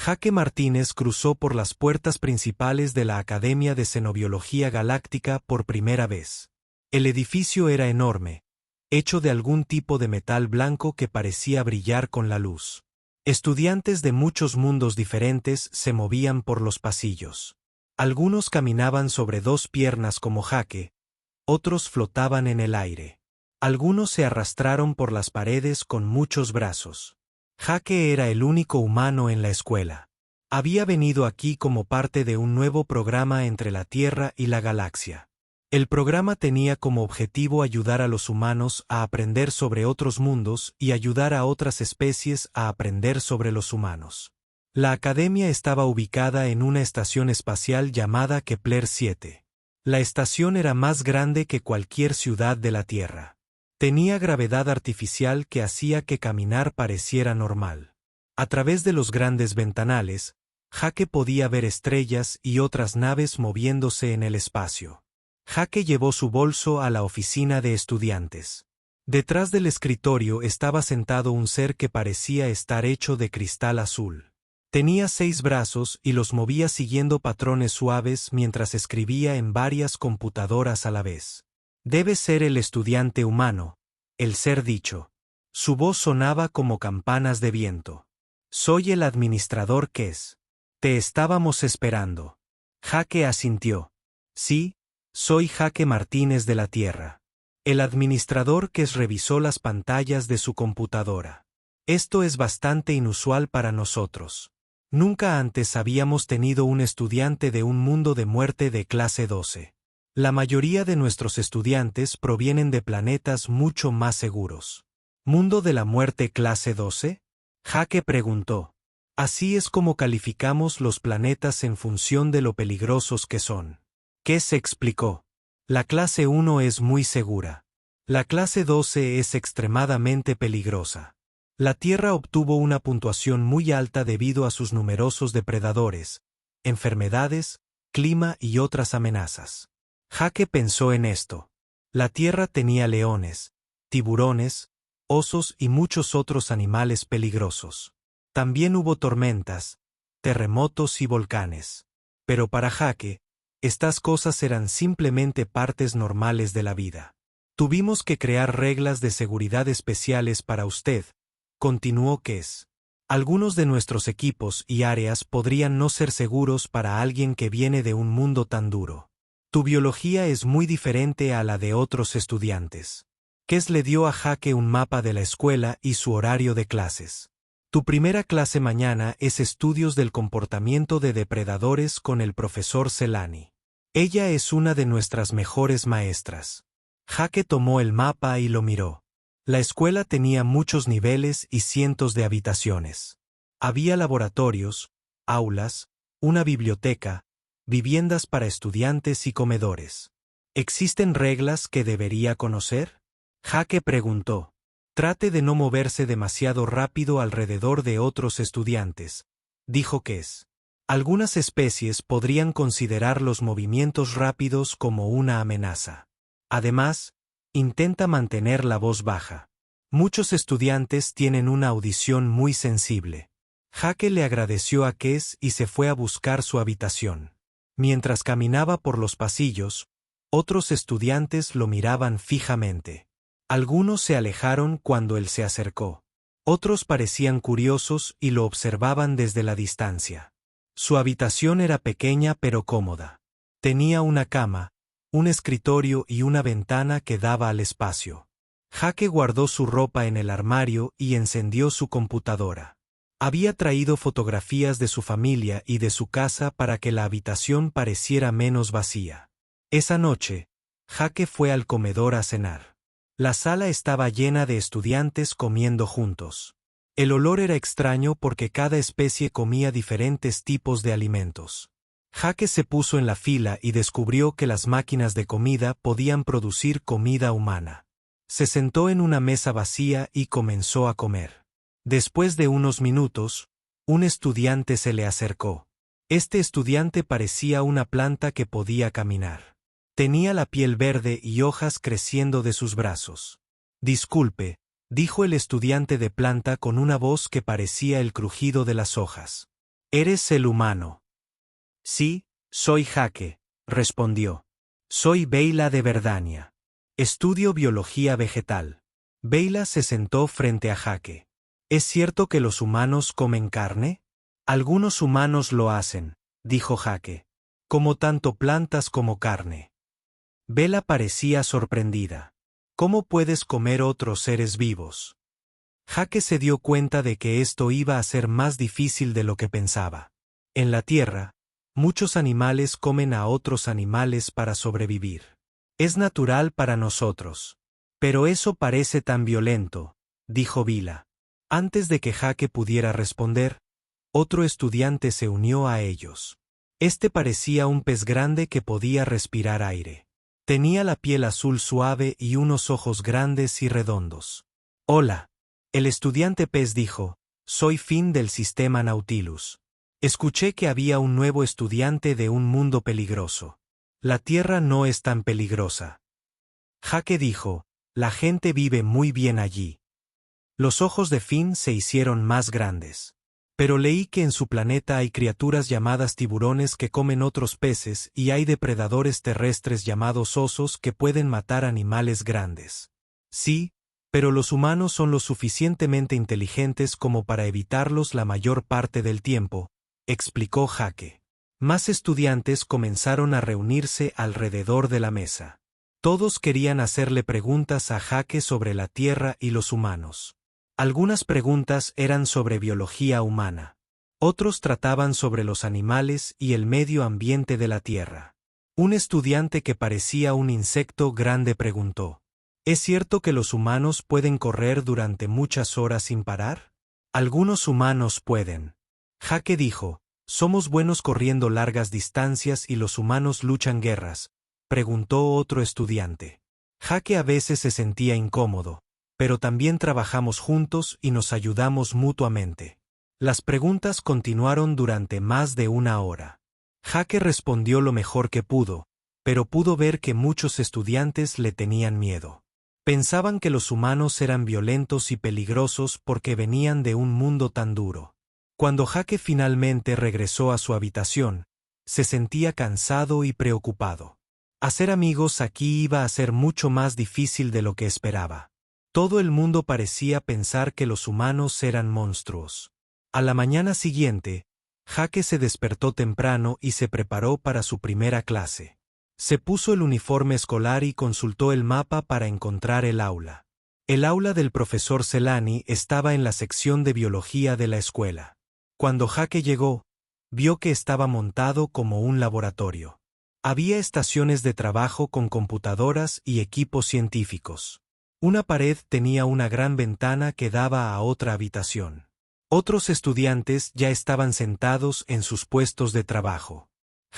Jaque Martínez cruzó por las puertas principales de la Academia de Xenobiología Galáctica por primera vez. El edificio era enorme, hecho de algún tipo de metal blanco que parecía brillar con la luz. Estudiantes de muchos mundos diferentes se movían por los pasillos. Algunos caminaban sobre dos piernas como Jaque, otros flotaban en el aire. Algunos se arrastraron por las paredes con muchos brazos. Jaque era el único humano en la escuela. Había venido aquí como parte de un nuevo programa entre la Tierra y la galaxia. El programa tenía como objetivo ayudar a los humanos a aprender sobre otros mundos y ayudar a otras especies a aprender sobre los humanos. La academia estaba ubicada en una estación espacial llamada Kepler 7. La estación era más grande que cualquier ciudad de la Tierra. Tenía gravedad artificial que hacía que caminar pareciera normal. A través de los grandes ventanales, Jaque podía ver estrellas y otras naves moviéndose en el espacio. Jaque llevó su bolso a la oficina de estudiantes. Detrás del escritorio estaba sentado un ser que parecía estar hecho de cristal azul. Tenía 6 brazos y los movía siguiendo patrones suaves mientras escribía en varias computadoras a la vez. Debe ser el estudiante humano, el ser dicho. Su voz sonaba como campanas de viento. Soy el administrador Kes. Te estábamos esperando. Jaque asintió. Sí, soy Jaque Martínez de la Tierra. El administrador Kes revisó las pantallas de su computadora. Esto es bastante inusual para nosotros. Nunca antes habíamos tenido un estudiante de un mundo de muerte de clase 12. La mayoría de nuestros estudiantes provienen de planetas mucho más seguros. ¿Mundo de la muerte clase 12? Jaque preguntó. Así es como calificamos los planetas en función de lo peligrosos que son. ¿Qué se explicó? La clase 1 es muy segura. La clase 12 es extremadamente peligrosa. La Tierra obtuvo una puntuación muy alta debido a sus numerosos depredadores, enfermedades, clima y otras amenazas. Jaque pensó en esto. La Tierra tenía leones, tiburones, osos y muchos otros animales peligrosos. También hubo tormentas, terremotos y volcanes. Pero para Jaque, estas cosas eran simplemente partes normales de la vida. Tuvimos que crear reglas de seguridad especiales para usted, continuó Kes. Algunos de nuestros equipos y áreas podrían no ser seguros para alguien que viene de un mundo tan duro. Tu biología es muy diferente a la de otros estudiantes. Kes le dio a Jaque un mapa de la escuela y su horario de clases. Tu primera clase mañana es Estudios del Comportamiento de Depredadores con el profesor Celani. Ella es una de nuestras mejores maestras. Jaque tomó el mapa y lo miró. La escuela tenía muchos niveles y cientos de habitaciones. Había laboratorios, aulas, una biblioteca, viviendas para estudiantes y comedores. ¿Existen reglas que debería conocer? Jaque preguntó. Trate de no moverse demasiado rápido alrededor de otros estudiantes, dijo Kes. Algunas especies podrían considerar los movimientos rápidos como una amenaza. Además, intenta mantener la voz baja. Muchos estudiantes tienen una audición muy sensible. Jaque le agradeció a Kes y se fue a buscar su habitación. Mientras caminaba por los pasillos, otros estudiantes lo miraban fijamente. Algunos se alejaron cuando él se acercó. Otros parecían curiosos y lo observaban desde la distancia. Su habitación era pequeña pero cómoda. Tenía una cama, un escritorio y una ventana que daba al espacio. Jaque guardó su ropa en el armario y encendió su computadora. Había traído fotografías de su familia y de su casa para que la habitación pareciera menos vacía. Esa noche, Jaque fue al comedor a cenar. La sala estaba llena de estudiantes comiendo juntos. El olor era extraño porque cada especie comía diferentes tipos de alimentos. Jaque se puso en la fila y descubrió que las máquinas de comida podían producir comida humana. Se sentó en una mesa vacía y comenzó a comer. Después de unos minutos, un estudiante se le acercó. Este estudiante parecía una planta que podía caminar. Tenía la piel verde y hojas creciendo de sus brazos. Disculpe, dijo el estudiante de planta con una voz que parecía el crujido de las hojas. ¿Eres el humano? Sí, soy Jake, respondió. Soy Beyla de Verdania. Estudio biología vegetal. Beyla se sentó frente a Jake. ¿Es cierto que los humanos comen carne? Algunos humanos lo hacen, dijo Jake. Como tanto plantas como carne. Beyla parecía sorprendida. ¿Cómo puedes comer otros seres vivos? Jake se dio cuenta de que esto iba a ser más difícil de lo que pensaba. En la Tierra, muchos animales comen a otros animales para sobrevivir. Es natural para nosotros. Pero eso parece tan violento, dijo Beyla. Antes de que Jake pudiera responder, otro estudiante se unió a ellos. Este parecía un pez grande que podía respirar aire. Tenía la piel azul suave y unos ojos grandes y redondos. Hola. El estudiante pez dijo, soy Finn del sistema Nautilus. Escuché que había un nuevo estudiante de un mundo peligroso. La Tierra no es tan peligrosa. Jake dijo, la gente vive muy bien allí. Los ojos de Finn se hicieron más grandes. Pero leí que en su planeta hay criaturas llamadas tiburones que comen otros peces y hay depredadores terrestres llamados osos que pueden matar animales grandes. Sí, pero los humanos son lo suficientemente inteligentes como para evitarlos la mayor parte del tiempo, explicó Jake. Más estudiantes comenzaron a reunirse alrededor de la mesa. Todos querían hacerle preguntas a Jake sobre la Tierra y los humanos. Algunas preguntas eran sobre biología humana. Otros trataban sobre los animales y el medio ambiente de la Tierra. Un estudiante que parecía un insecto grande preguntó, ¿es cierto que los humanos pueden correr durante muchas horas sin parar? Algunos humanos pueden. Jake dijo, ¿somos buenos corriendo largas distancias y los humanos luchan guerras? Preguntó otro estudiante. Jake a veces se sentía incómodo, pero también trabajamos juntos y nos ayudamos mutuamente. Las preguntas continuaron durante más de una hora. Jake respondió lo mejor que pudo, pero pudo ver que muchos estudiantes le tenían miedo. Pensaban que los humanos eran violentos y peligrosos porque venían de un mundo tan duro. Cuando Jake finalmente regresó a su habitación, se sentía cansado y preocupado. Hacer amigos aquí iba a ser mucho más difícil de lo que esperaba. Todo el mundo parecía pensar que los humanos eran monstruos. A la mañana siguiente, Jake se despertó temprano y se preparó para su primera clase. Se puso el uniforme escolar y consultó el mapa para encontrar el aula. El aula del profesor Celani estaba en la sección de biología de la escuela. Cuando Jake llegó, vio que estaba montado como un laboratorio. Había estaciones de trabajo con computadoras y equipos científicos. Una pared tenía una gran ventana que daba a otra habitación. Otros estudiantes ya estaban sentados en sus puestos de trabajo.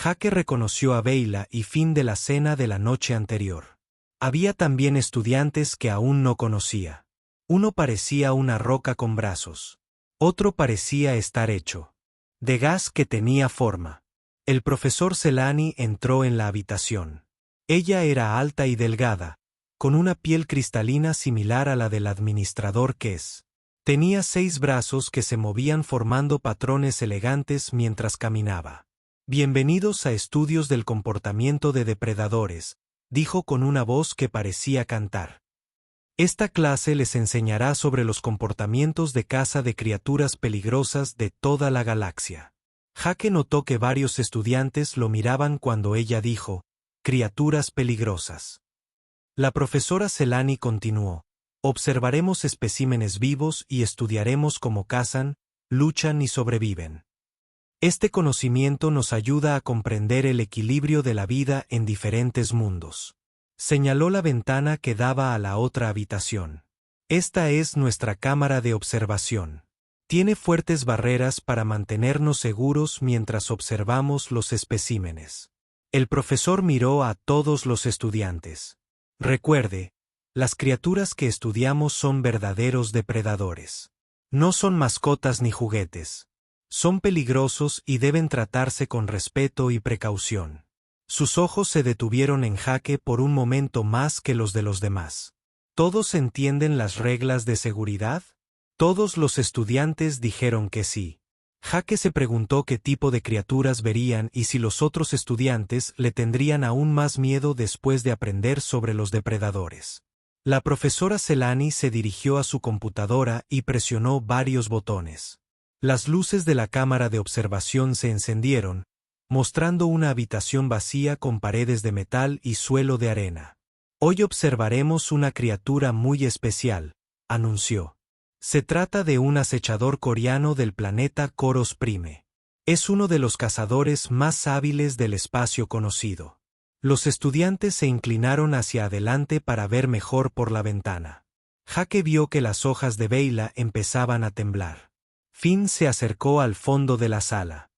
Jake reconoció a Beyla y Finn de la cena de la noche anterior. Había también estudiantes que aún no conocía. Uno parecía una roca con brazos. Otro parecía estar hecho de gas que tenía forma. El profesor Celani entró en la habitación. Ella era alta y delgada, con una piel cristalina similar a la del administrador Kess. Tenía 6 brazos que se movían formando patrones elegantes mientras caminaba. Bienvenidos a Estudios del Comportamiento de Depredadores, dijo con una voz que parecía cantar. Esta clase les enseñará sobre los comportamientos de caza de criaturas peligrosas de toda la galaxia. Jake notó que varios estudiantes lo miraban cuando ella dijo, criaturas peligrosas. La profesora Celani continuó, observaremos especímenes vivos y estudiaremos cómo cazan, luchan y sobreviven. Este conocimiento nos ayuda a comprender el equilibrio de la vida en diferentes mundos. Señaló la ventana que daba a la otra habitación. Esta es nuestra cámara de observación. Tiene fuertes barreras para mantenernos seguros mientras observamos los especímenes. El profesor miró a todos los estudiantes. Recuerde, las criaturas que estudiamos son verdaderos depredadores. No son mascotas ni juguetes. Son peligrosos y deben tratarse con respeto y precaución. Sus ojos se detuvieron en Jake por un momento más que los de los demás. ¿Todos entienden las reglas de seguridad? Todos los estudiantes dijeron que sí. Jake se preguntó qué tipo de criaturas verían y si los otros estudiantes le tendrían aún más miedo después de aprender sobre los depredadores. La profesora Celani se dirigió a su computadora y presionó varios botones. Las luces de la cámara de observación se encendieron, mostrando una habitación vacía con paredes de metal y suelo de arena. Hoy observaremos una criatura muy especial, anunció. Se trata de un acechador coreano del planeta Coros Prime. Es uno de los cazadores más hábiles del espacio conocido. Los estudiantes se inclinaron hacia adelante para ver mejor por la ventana. Jake vio que las hojas de Beyla empezaban a temblar. Finn se acercó al fondo de la sala.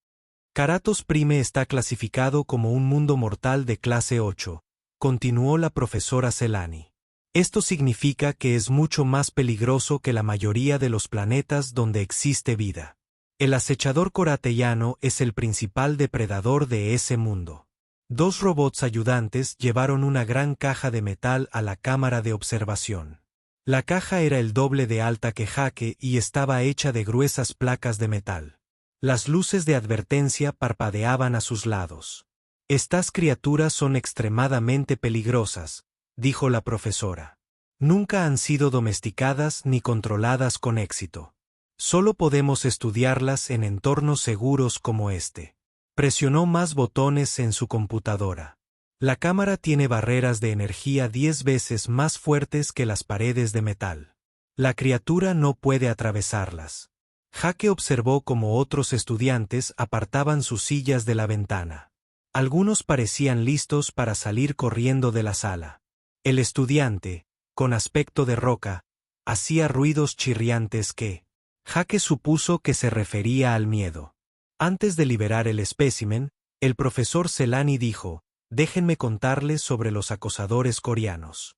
Karatos Prime está clasificado como un mundo mortal de clase 8, continuó la profesora Celani. Esto significa que es mucho más peligroso que la mayoría de los planetas donde existe vida. El acechador coratellano es el principal depredador de ese mundo. 2 robots ayudantes llevaron una gran caja de metal a la cámara de observación. La caja era el doble de alta que Jake y estaba hecha de gruesas placas de metal. Las luces de advertencia parpadeaban a sus lados. Estas criaturas son extremadamente peligrosas, dijo la profesora. Nunca han sido domesticadas ni controladas con éxito. Solo podemos estudiarlas en entornos seguros como este. Presionó más botones en su computadora. La cámara tiene barreras de energía 10 veces más fuertes que las paredes de metal. La criatura no puede atravesarlas. Jake observó cómo otros estudiantes apartaban sus sillas de la ventana. Algunos parecían listos para salir corriendo de la sala. El estudiante, con aspecto de roca, hacía ruidos chirriantes que Jake supuso que se refería al miedo. Antes de liberar el espécimen, el profesor Celani dijo: déjenme contarles sobre los acosadores coreanos.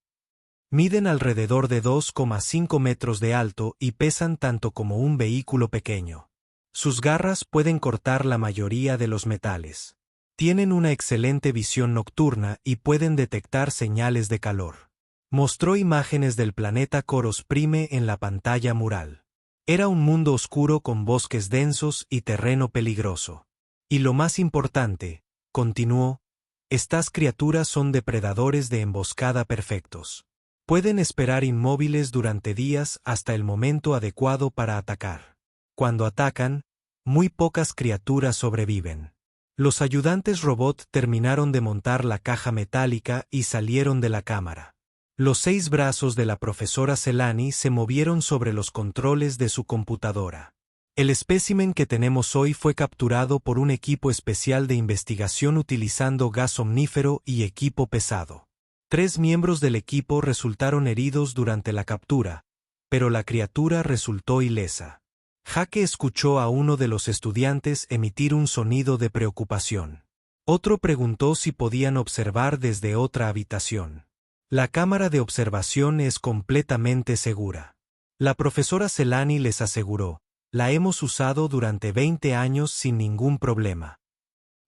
Miden alrededor de 2,5 metros de alto y pesan tanto como un vehículo pequeño. Sus garras pueden cortar la mayoría de los metales. Tienen una excelente visión nocturna y pueden detectar señales de calor. Mostró imágenes del planeta Coros Prime en la pantalla mural. Era un mundo oscuro con bosques densos y terreno peligroso. Y lo más importante, continuó, estas criaturas son depredadores de emboscada perfectos. Pueden esperar inmóviles durante días hasta el momento adecuado para atacar. Cuando atacan, muy pocas criaturas sobreviven. Los ayudantes robot terminaron de montar la caja metálica y salieron de la cámara. Los 6 brazos de la profesora Celani se movieron sobre los controles de su computadora. El espécimen que tenemos hoy fue capturado por un equipo especial de investigación utilizando gas omnífero y equipo pesado. 3 miembros del equipo resultaron heridos durante la captura, pero la criatura resultó ilesa. Jake escuchó a uno de los estudiantes emitir un sonido de preocupación. Otro preguntó si podían observar desde otra habitación. La cámara de observación es completamente segura. La profesora Celani les aseguró: la hemos usado durante 20 años sin ningún problema.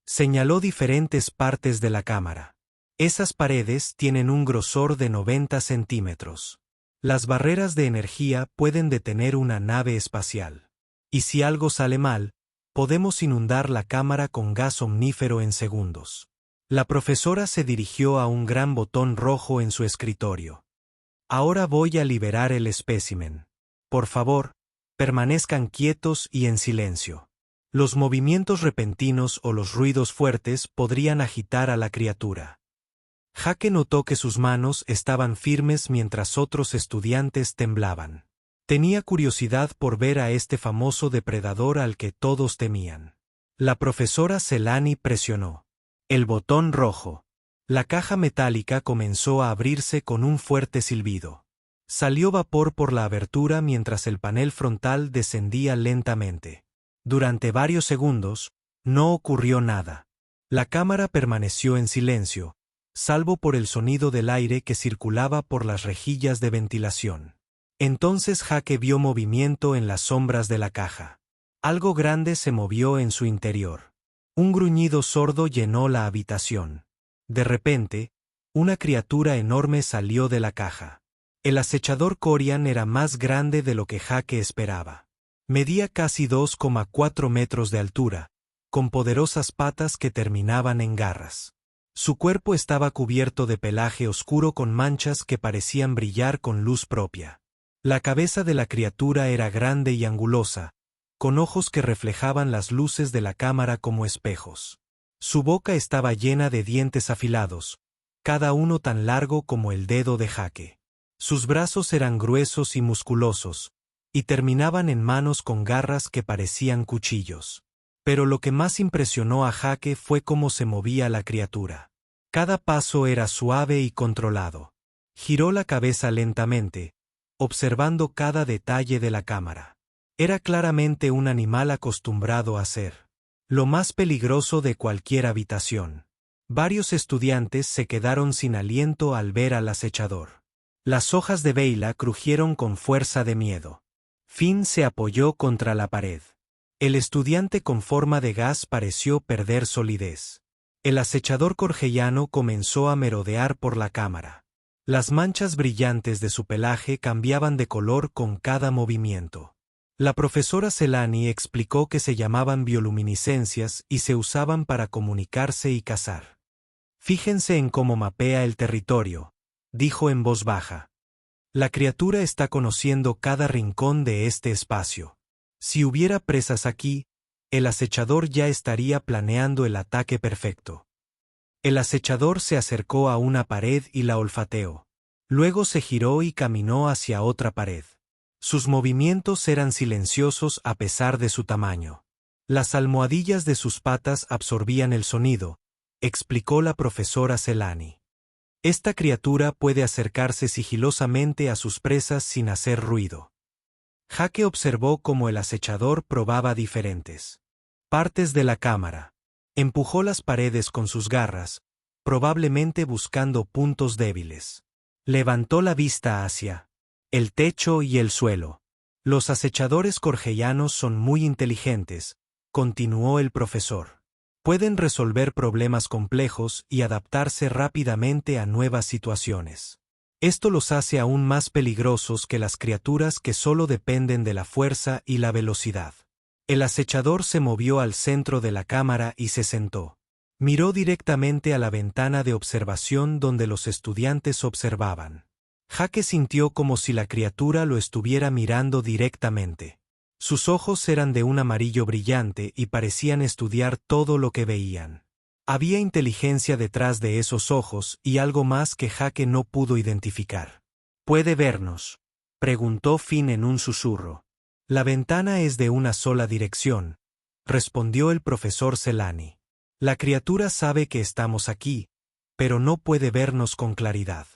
Señaló diferentes partes de la cámara. Esas paredes tienen un grosor de 90 centímetros. Las barreras de energía pueden detener una nave espacial. Y si algo sale mal, podemos inundar la cámara con gas omnífero en segundos. La profesora se dirigió a un gran botón rojo en su escritorio. Ahora voy a liberar el espécimen. Por favor, permanezcan quietos y en silencio. Los movimientos repentinos o los ruidos fuertes podrían agitar a la criatura. Jake notó que sus manos estaban firmes mientras otros estudiantes temblaban. Tenía curiosidad por ver a este famoso depredador al que todos temían. La profesora Celani presionó el botón rojo. La caja metálica comenzó a abrirse con un fuerte silbido. Salió vapor por la abertura mientras el panel frontal descendía lentamente. Durante varios segundos, no ocurrió nada. La cámara permaneció en silencio, salvo por el sonido del aire que circulaba por las rejillas de ventilación. Entonces Jake vio movimiento en las sombras de la caja. Algo grande se movió en su interior. Un gruñido sordo llenó la habitación. De repente, una criatura enorme salió de la caja. El acechador Corian era más grande de lo que Jake esperaba. Medía casi 2,4 metros de altura, con poderosas patas que terminaban en garras. Su cuerpo estaba cubierto de pelaje oscuro con manchas que parecían brillar con luz propia. La cabeza de la criatura era grande y angulosa, con ojos que reflejaban las luces de la cámara como espejos. Su boca estaba llena de dientes afilados, cada uno tan largo como el dedo de Jake. Sus brazos eran gruesos y musculosos, y terminaban en manos con garras que parecían cuchillos. Pero lo que más impresionó a Jake fue cómo se movía la criatura. Cada paso era suave y controlado. Giró la cabeza lentamente, observando cada detalle de la cámara. Era claramente un animal acostumbrado a ser lo más peligroso de cualquier habitación. Varios estudiantes se quedaron sin aliento al ver al acechador. Las hojas de Beyla crujieron con fuerza de miedo. Finn se apoyó contra la pared. El estudiante con forma de gas pareció perder solidez. El acechador corgellano comenzó a merodear por la cámara. Las manchas brillantes de su pelaje cambiaban de color con cada movimiento. La profesora Celani explicó que se llamaban bioluminiscencias y se usaban para comunicarse y cazar. Fíjense en cómo mapea el territorio, dijo en voz baja. La criatura está conociendo cada rincón de este espacio. Si hubiera presas aquí, el acechador ya estaría planeando el ataque perfecto. El acechador se acercó a una pared y la olfateó. Luego se giró y caminó hacia otra pared. Sus movimientos eran silenciosos a pesar de su tamaño. Las almohadillas de sus patas absorbían el sonido, explicó la profesora Celani. Esta criatura puede acercarse sigilosamente a sus presas sin hacer ruido. Jake observó cómo el acechador probaba diferentes partes de la cámara. Empujó las paredes con sus garras, probablemente buscando puntos débiles. Levantó la vista hacia el techo y el suelo. Los acechadores corgellanos son muy inteligentes, continuó el profesor. Pueden resolver problemas complejos y adaptarse rápidamente a nuevas situaciones. Esto los hace aún más peligrosos que las criaturas que solo dependen de la fuerza y la velocidad. El acechador se movió al centro de la cámara y se sentó. Miró directamente a la ventana de observación donde los estudiantes observaban. Jake sintió como si la criatura lo estuviera mirando directamente. Sus ojos eran de un amarillo brillante y parecían estudiar todo lo que veían. Había inteligencia detrás de esos ojos y algo más que Jake no pudo identificar. ¿Puede vernos?, preguntó Finn en un susurro. La ventana es de una sola dirección, respondió el profesor Celani. La criatura sabe que estamos aquí, pero no puede vernos con claridad.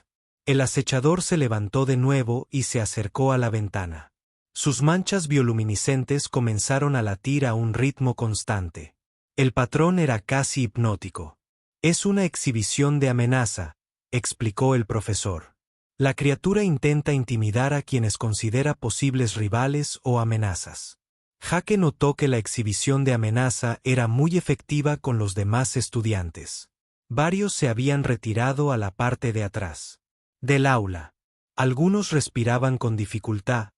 El acechador se levantó de nuevo y se acercó a la ventana. Sus manchas bioluminiscentes comenzaron a latir a un ritmo constante. El patrón era casi hipnótico. Es una exhibición de amenaza, explicó el profesor. La criatura intenta intimidar a quienes considera posibles rivales o amenazas. Jake notó que la exhibición de amenaza era muy efectiva con los demás estudiantes. Varios se habían retirado a la parte de atrás del aula. Algunos respiraban con dificultad,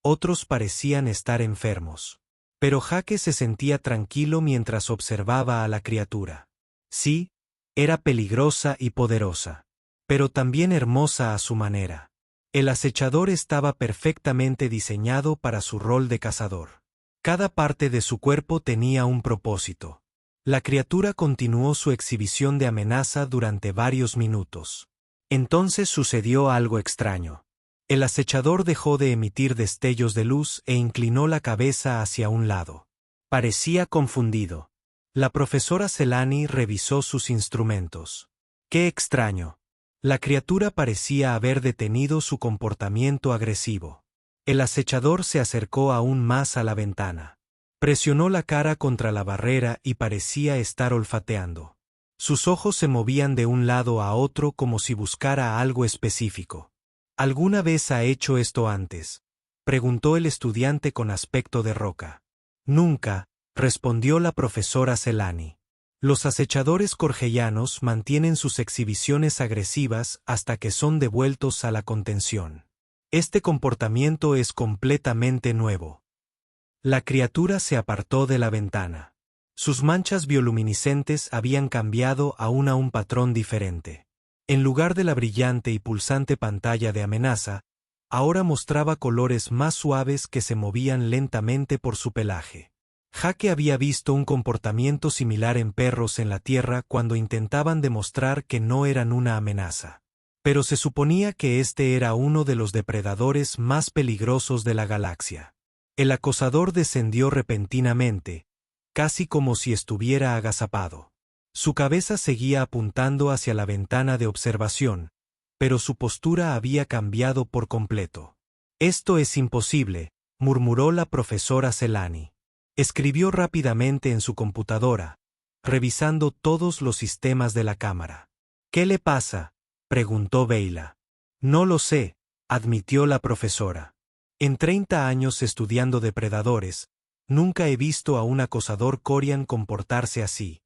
otros parecían estar enfermos. Pero Jake se sentía tranquilo mientras observaba a la criatura. Sí, era peligrosa y poderosa, pero también hermosa a su manera. El acechador estaba perfectamente diseñado para su rol de cazador. Cada parte de su cuerpo tenía un propósito. La criatura continuó su exhibición de amenaza durante varios minutos. Entonces sucedió algo extraño. El acechador dejó de emitir destellos de luz e inclinó la cabeza hacia un lado. Parecía confundido. La profesora Celani revisó sus instrumentos. ¡Qué extraño! La criatura parecía haber detenido su comportamiento agresivo. El acechador se acercó aún más a la ventana. Presionó la cara contra la barrera y parecía estar olfateando. Sus ojos se movían de un lado a otro como si buscara algo específico. ¿Alguna vez ha hecho esto antes?, preguntó el estudiante con aspecto de roca. Nunca, respondió la profesora Celani. Los acechadores corgellanos mantienen sus exhibiciones agresivas hasta que son devueltos a la contención. Este comportamiento es completamente nuevo. La criatura se apartó de la ventana. Sus manchas bioluminiscentes habían cambiado aún a un patrón diferente. En lugar de la brillante y pulsante pantalla de amenaza, ahora mostraba colores más suaves que se movían lentamente por su pelaje. Jake había visto un comportamiento similar en perros en la Tierra cuando intentaban demostrar que no eran una amenaza. Pero se suponía que este era uno de los depredadores más peligrosos de la galaxia. El acosador descendió repentinamente, casi como si estuviera agazapado. Su cabeza seguía apuntando hacia la ventana de observación, pero su postura había cambiado por completo. «Esto es imposible», murmuró la profesora Celani. Escribió rápidamente en su computadora, revisando todos los sistemas de la cámara. «¿Qué le pasa?», preguntó Beyla. «No lo sé», admitió la profesora. «En 30 años estudiando depredadores, nunca he visto a un acosador Corian comportarse así».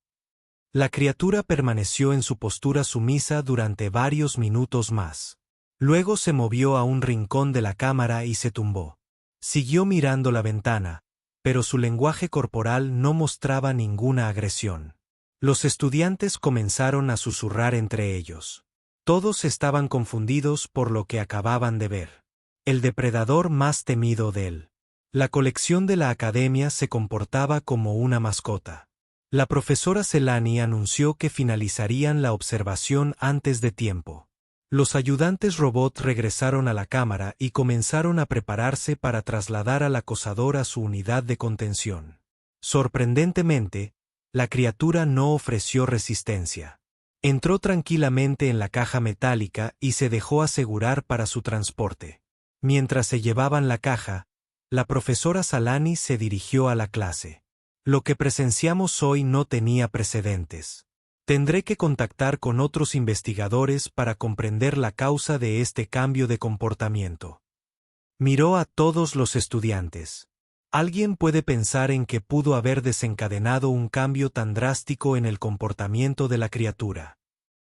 La criatura permaneció en su postura sumisa durante varios minutos más. Luego se movió a un rincón de la cámara y se tumbó. Siguió mirando la ventana, pero su lenguaje corporal no mostraba ninguna agresión. Los estudiantes comenzaron a susurrar entre ellos. Todos estaban confundidos por lo que acababan de ver. El depredador más temido de él. La colección de la academia se comportaba como una mascota. La profesora Celani anunció que finalizarían la observación antes de tiempo. Los ayudantes robot regresaron a la cámara y comenzaron a prepararse para trasladar al acosador a su unidad de contención. Sorprendentemente, la criatura no ofreció resistencia. Entró tranquilamente en la caja metálica y se dejó asegurar para su transporte. Mientras se llevaban la caja, la profesora Celani se dirigió a la clase. Lo que presenciamos hoy no tenía precedentes. Tendré que contactar con otros investigadores para comprender la causa de este cambio de comportamiento. Miró a todos los estudiantes. ¿Alguien puede pensar en que pudo haber desencadenado un cambio tan drástico en el comportamiento de la criatura?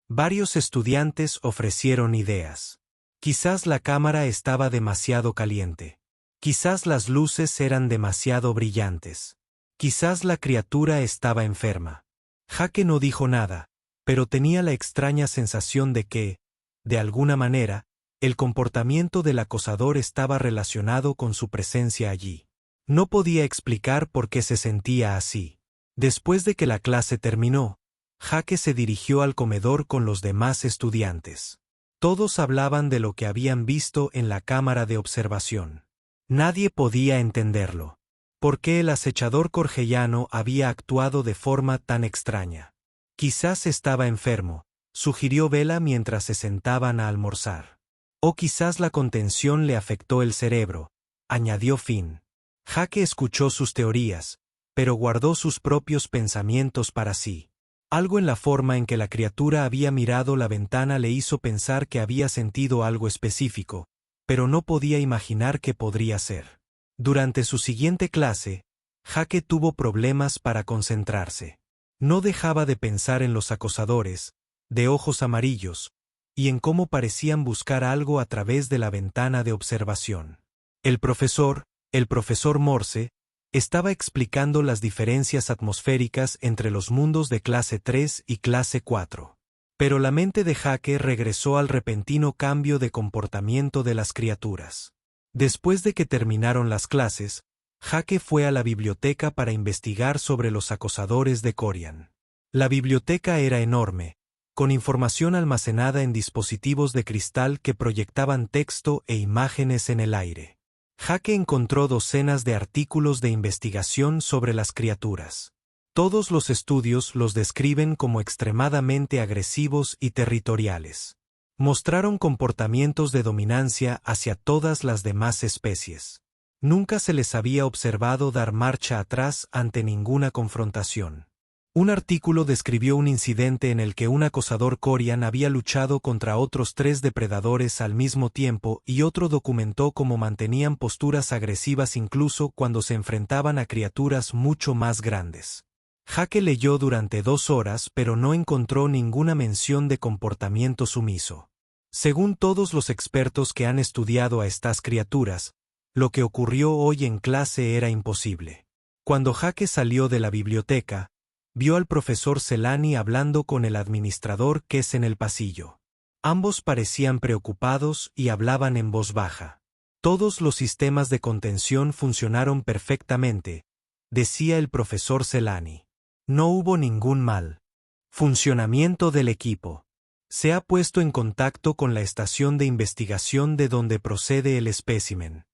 Varios estudiantes ofrecieron ideas. Quizás la cámara estaba demasiado caliente. Quizás las luces eran demasiado brillantes. Quizás la criatura estaba enferma. Jake no dijo nada, pero tenía la extraña sensación de que, de alguna manera, el comportamiento del acosador estaba relacionado con su presencia allí. No podía explicar por qué se sentía así. Después de que la clase terminó, Jake se dirigió al comedor con los demás estudiantes. Todos hablaban de lo que habían visto en la cámara de observación. Nadie podía entenderlo. ¿Por qué el acechador corgellano había actuado de forma tan extraña? Quizás estaba enfermo, sugirió Bella mientras se sentaban a almorzar. O quizás la contención le afectó el cerebro, añadió Finn. Jake escuchó sus teorías, pero guardó sus propios pensamientos para sí. Algo en la forma en que la criatura había mirado la ventana le hizo pensar que había sentido algo específico, pero no podía imaginar qué podría ser. Durante su siguiente clase, Jake tuvo problemas para concentrarse. No dejaba de pensar en los acosadores, de ojos amarillos, y en cómo parecían buscar algo a través de la ventana de observación. El profesor Morse, estaba explicando las diferencias atmosféricas entre los mundos de clase 3 y clase 4. Pero la mente de Jake regresó al repentino cambio de comportamiento de las criaturas. Después de que terminaron las clases, Jake fue a la biblioteca para investigar sobre los acosadores de Corian. La biblioteca era enorme, con información almacenada en dispositivos de cristal que proyectaban texto e imágenes en el aire. Jake encontró docenas de artículos de investigación sobre las criaturas. Todos los estudios los describen como extremadamente agresivos y territoriales. Mostraron comportamientos de dominancia hacia todas las demás especies. Nunca se les había observado dar marcha atrás ante ninguna confrontación. Un artículo describió un incidente en el que un acosador Corian había luchado contra otros 3 depredadores al mismo tiempo y otro documentó cómo mantenían posturas agresivas incluso cuando se enfrentaban a criaturas mucho más grandes. Jake leyó durante 2 horas pero no encontró ninguna mención de comportamiento sumiso. Según todos los expertos que han estudiado a estas criaturas, Lo que ocurrió hoy en clase era imposible. Cuando Jake salió de la biblioteca, vio al profesor Celani hablando con el administrador Kes en el pasillo. Ambos parecían preocupados y hablaban en voz baja. Todos los sistemas de contención funcionaron perfectamente, decía el profesor Celani. No hubo ningún mal funcionamiento del equipo. Se ha puesto en contacto con la estación de investigación de donde procede el espécimen.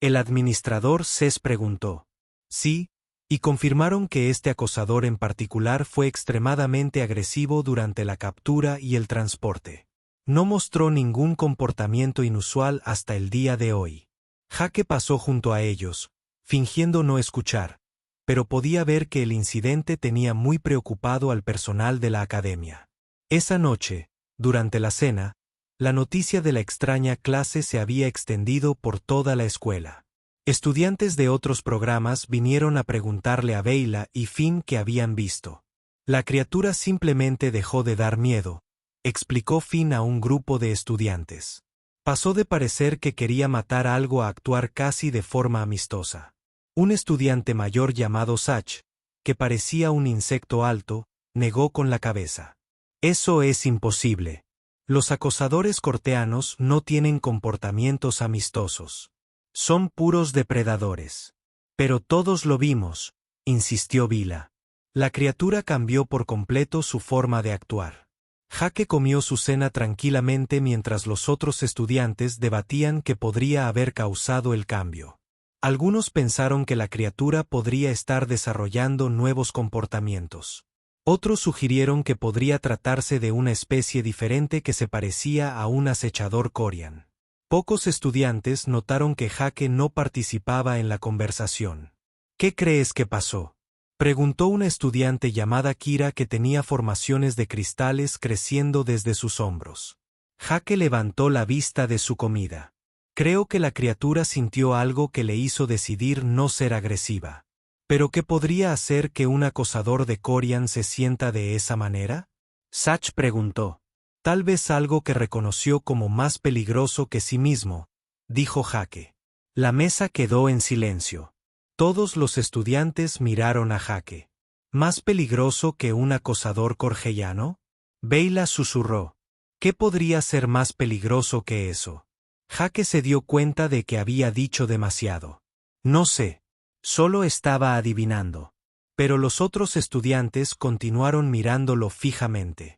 El administrador Ces preguntó. Sí, y confirmaron que este acosador en particular fue extremadamente agresivo durante la captura y el transporte. No mostró ningún comportamiento inusual hasta el día de hoy. Jake pasó junto a ellos, fingiendo no escuchar, pero podía ver que el incidente tenía muy preocupado al personal de la academia. Esa noche, durante la cena, la noticia de la extraña clase se había extendido por toda la escuela. Estudiantes de otros programas vinieron a preguntarle a Beyla y Finn qué habían visto. La criatura simplemente dejó de dar miedo, explicó Finn a un grupo de estudiantes. Pasó de parecer que quería matar algo a actuar casi de forma amistosa. Un estudiante mayor llamado Sach, que parecía un insecto alto, negó con la cabeza. Eso es imposible. Los acosadores corteanos no tienen comportamientos amistosos. Son puros depredadores. Pero todos lo vimos, insistió Vila. La criatura cambió por completo su forma de actuar. Jake comió su cena tranquilamente mientras los otros estudiantes debatían qué podría haber causado el cambio. Algunos pensaron que la criatura podría estar desarrollando nuevos comportamientos. Otros sugirieron que podría tratarse de una especie diferente que se parecía a un acechador Corian. Pocos estudiantes notaron que Jake no participaba en la conversación. ¿Qué crees que pasó?, preguntó una estudiante llamada Kira que tenía formaciones de cristales creciendo desde sus hombros. Jake levantó la vista de su comida. Creo que la criatura sintió algo que le hizo decidir no ser agresiva. ¿Pero qué podría hacer que un acosador de Corian se sienta de esa manera?, Sach preguntó. Tal vez algo que reconoció como más peligroso que sí mismo, dijo Jake. La mesa quedó en silencio. Todos los estudiantes miraron a Jake. ¿Más peligroso que un acosador corgellano? Beyla susurró. ¿Qué podría ser más peligroso que eso? Jake se dio cuenta de que había dicho demasiado. No sé. Solo estaba adivinando. Pero los otros estudiantes continuaron mirándolo fijamente.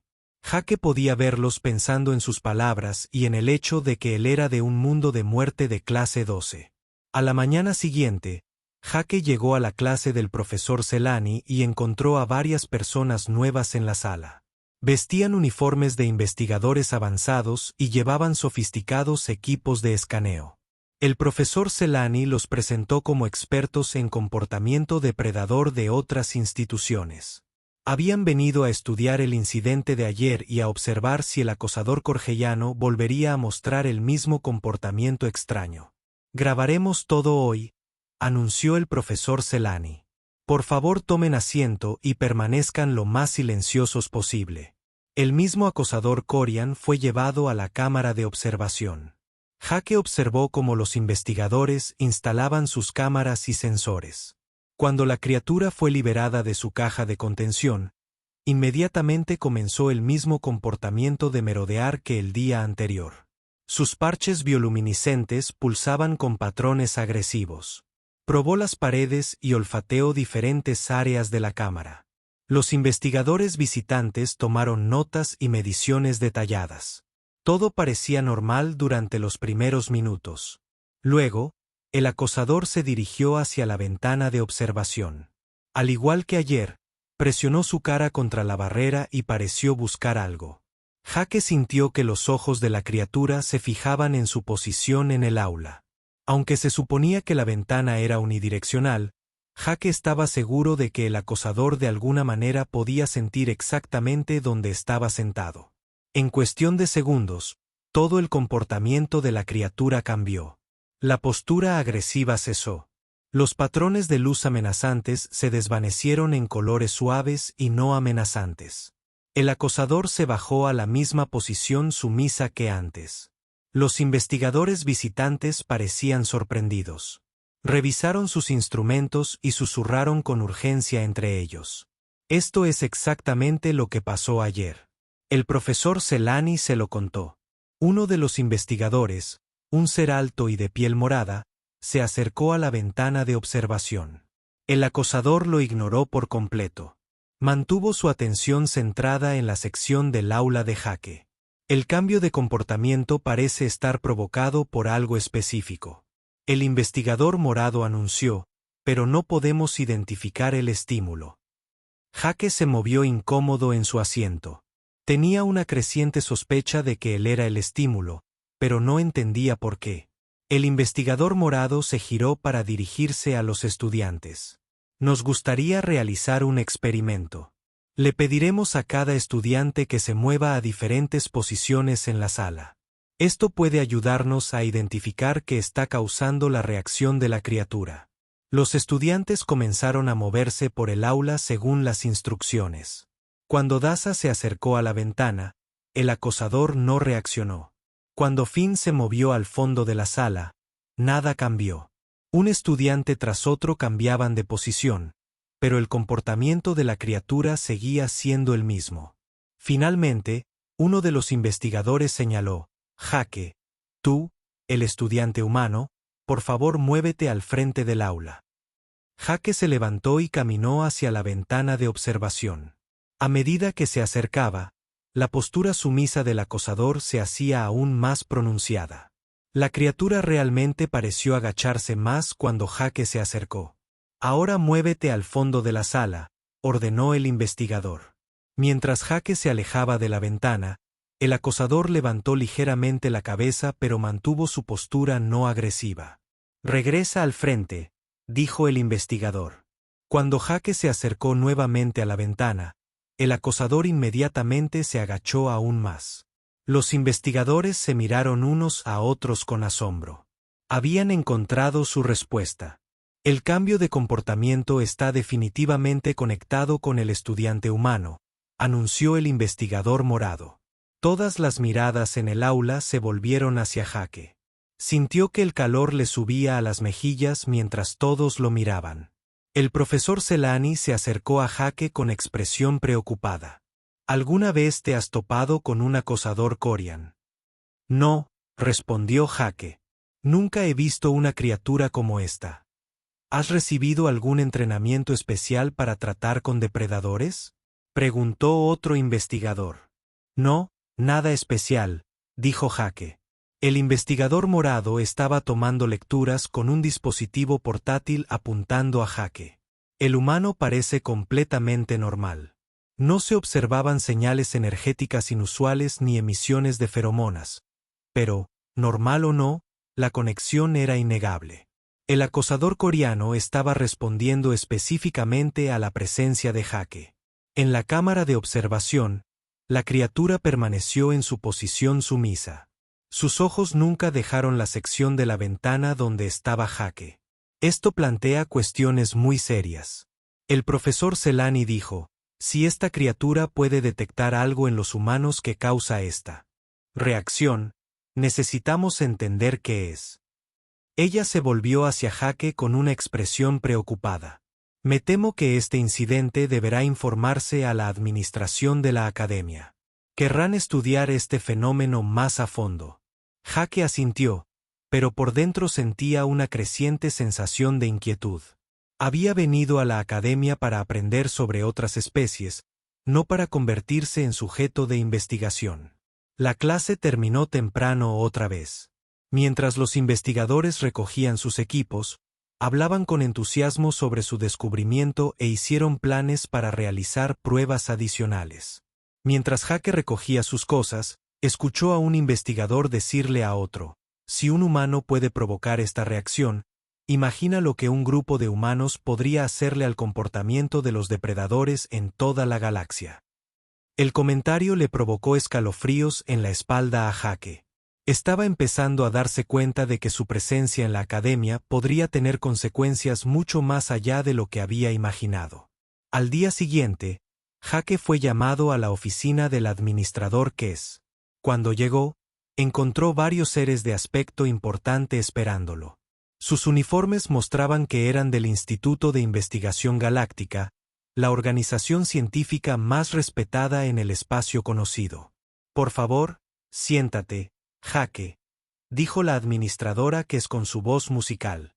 Jake podía verlos pensando en sus palabras y en el hecho de que él era de un mundo de muerte de clase 12. A la mañana siguiente, Jake llegó a la clase del profesor Celani y encontró a varias personas nuevas en la sala. Vestían uniformes de investigadores avanzados y llevaban sofisticados equipos de escaneo. El profesor Celani los presentó como expertos en comportamiento depredador de otras instituciones. Habían venido a estudiar el incidente de ayer y a observar si el acosador corgellano volvería a mostrar el mismo comportamiento extraño. Grabaremos todo hoy, anunció el profesor Celani. Por favor tomen asiento y permanezcan lo más silenciosos posible. El mismo acosador Corian fue llevado a la cámara de observación. Jake observó cómo los investigadores instalaban sus cámaras y sensores. Cuando la criatura fue liberada de su caja de contención, inmediatamente comenzó el mismo comportamiento de merodear que el día anterior. Sus parches bioluminiscentes pulsaban con patrones agresivos. Probó las paredes y olfateó diferentes áreas de la cámara. Los investigadores visitantes tomaron notas y mediciones detalladas. Todo parecía normal durante los primeros minutos. Luego, el acosador se dirigió hacia la ventana de observación. Al igual que ayer, presionó su cara contra la barrera y pareció buscar algo. Jake sintió que los ojos de la criatura se fijaban en su posición en el aula. Aunque se suponía que la ventana era unidireccional, Jake estaba seguro de que el acosador de alguna manera podía sentir exactamente dónde estaba sentado. En cuestión de segundos, todo el comportamiento de la criatura cambió. La postura agresiva cesó. Los patrones de luz amenazantes se desvanecieron en colores suaves y no amenazantes. El acosador se bajó a la misma posición sumisa que antes. Los investigadores visitantes parecían sorprendidos. Revisaron sus instrumentos y susurraron con urgencia entre ellos. Esto es exactamente lo que pasó ayer. El profesor Celani se lo contó. Uno de los investigadores, un ser alto y de piel morada, se acercó a la ventana de observación. El acosador lo ignoró por completo. Mantuvo su atención centrada en la sección del aula de Jake. El cambio de comportamiento parece estar provocado por algo específico. El investigador morado anunció, pero no podemos identificar el estímulo. Jake se movió incómodo en su asiento. Tenía una creciente sospecha de que él era el estímulo, pero no entendía por qué. El investigador morado se giró para dirigirse a los estudiantes. Nos gustaría realizar un experimento. Le pediremos a cada estudiante que se mueva a diferentes posiciones en la sala. Esto puede ayudarnos a identificar qué está causando la reacción de la criatura. Los estudiantes comenzaron a moverse por el aula según las instrucciones. Cuando Dasa se acercó a la ventana, el acosador no reaccionó. Cuando Finn se movió al fondo de la sala, nada cambió. Un estudiante tras otro cambiaban de posición, pero el comportamiento de la criatura seguía siendo el mismo. Finalmente, uno de los investigadores señaló: Jake, tú, el estudiante humano, por favor muévete al frente del aula. Jake se levantó y caminó hacia la ventana de observación. A medida que se acercaba, la postura sumisa del acosador se hacía aún más pronunciada. La criatura realmente pareció agacharse más cuando Jake se acercó. Ahora muévete al fondo de la sala, ordenó el investigador. Mientras Jake se alejaba de la ventana, el acosador levantó ligeramente la cabeza pero mantuvo su postura no agresiva. Regresa al frente, dijo el investigador. Cuando Jake se acercó nuevamente a la ventana, el acosador inmediatamente se agachó aún más. Los investigadores se miraron unos a otros con asombro. Habían encontrado su respuesta. El cambio de comportamiento está definitivamente conectado con el estudiante humano, anunció el investigador morado. Todas las miradas en el aula se volvieron hacia Jake. Sintió que el calor le subía a las mejillas mientras todos lo miraban. El profesor Celani se acercó a Jake con expresión preocupada. ¿Alguna vez te has topado con un acosador Corian? No, respondió Jake. Nunca he visto una criatura como esta. ¿Has recibido algún entrenamiento especial para tratar con depredadores? Preguntó otro investigador. No, nada especial, dijo Jake. El investigador morado estaba tomando lecturas con un dispositivo portátil apuntando a Jake. El humano parece completamente normal. No se observaban señales energéticas inusuales ni emisiones de feromonas. Pero, normal o no, la conexión era innegable. El acosador coreano estaba respondiendo específicamente a la presencia de Jake. En la cámara de observación, la criatura permaneció en su posición sumisa. Sus ojos nunca dejaron la sección de la ventana donde estaba Jake. Esto plantea cuestiones muy serias. El profesor Celani dijo: si esta criatura puede detectar algo en los humanos que causa esta reacción, necesitamos entender qué es. Ella se volvió hacia Jake con una expresión preocupada. Me temo que este incidente deberá informarse a la administración de la academia. Querrán estudiar este fenómeno más a fondo. Jake asintió, pero por dentro sentía una creciente sensación de inquietud. Había venido a la academia para aprender sobre otras especies, no para convertirse en sujeto de investigación. La clase terminó temprano otra vez. Mientras los investigadores recogían sus equipos, hablaban con entusiasmo sobre su descubrimiento e hicieron planes para realizar pruebas adicionales. Mientras Jake recogía sus cosas, escuchó a un investigador decirle a otro: si un humano puede provocar esta reacción, imagina lo que un grupo de humanos podría hacerle al comportamiento de los depredadores en toda la galaxia. El comentario le provocó escalofríos en la espalda a Jake. Estaba empezando a darse cuenta de que su presencia en la academia podría tener consecuencias mucho más allá de lo que había imaginado. Al día siguiente, Jake fue llamado a la oficina del administrador Kes. Cuando llegó, encontró varios seres de aspecto importante esperándolo. Sus uniformes mostraban que eran del Instituto de Investigación Galáctica, la organización científica más respetada en el espacio conocido. Por favor, siéntate, Jake, dijo la administradora con su voz musical.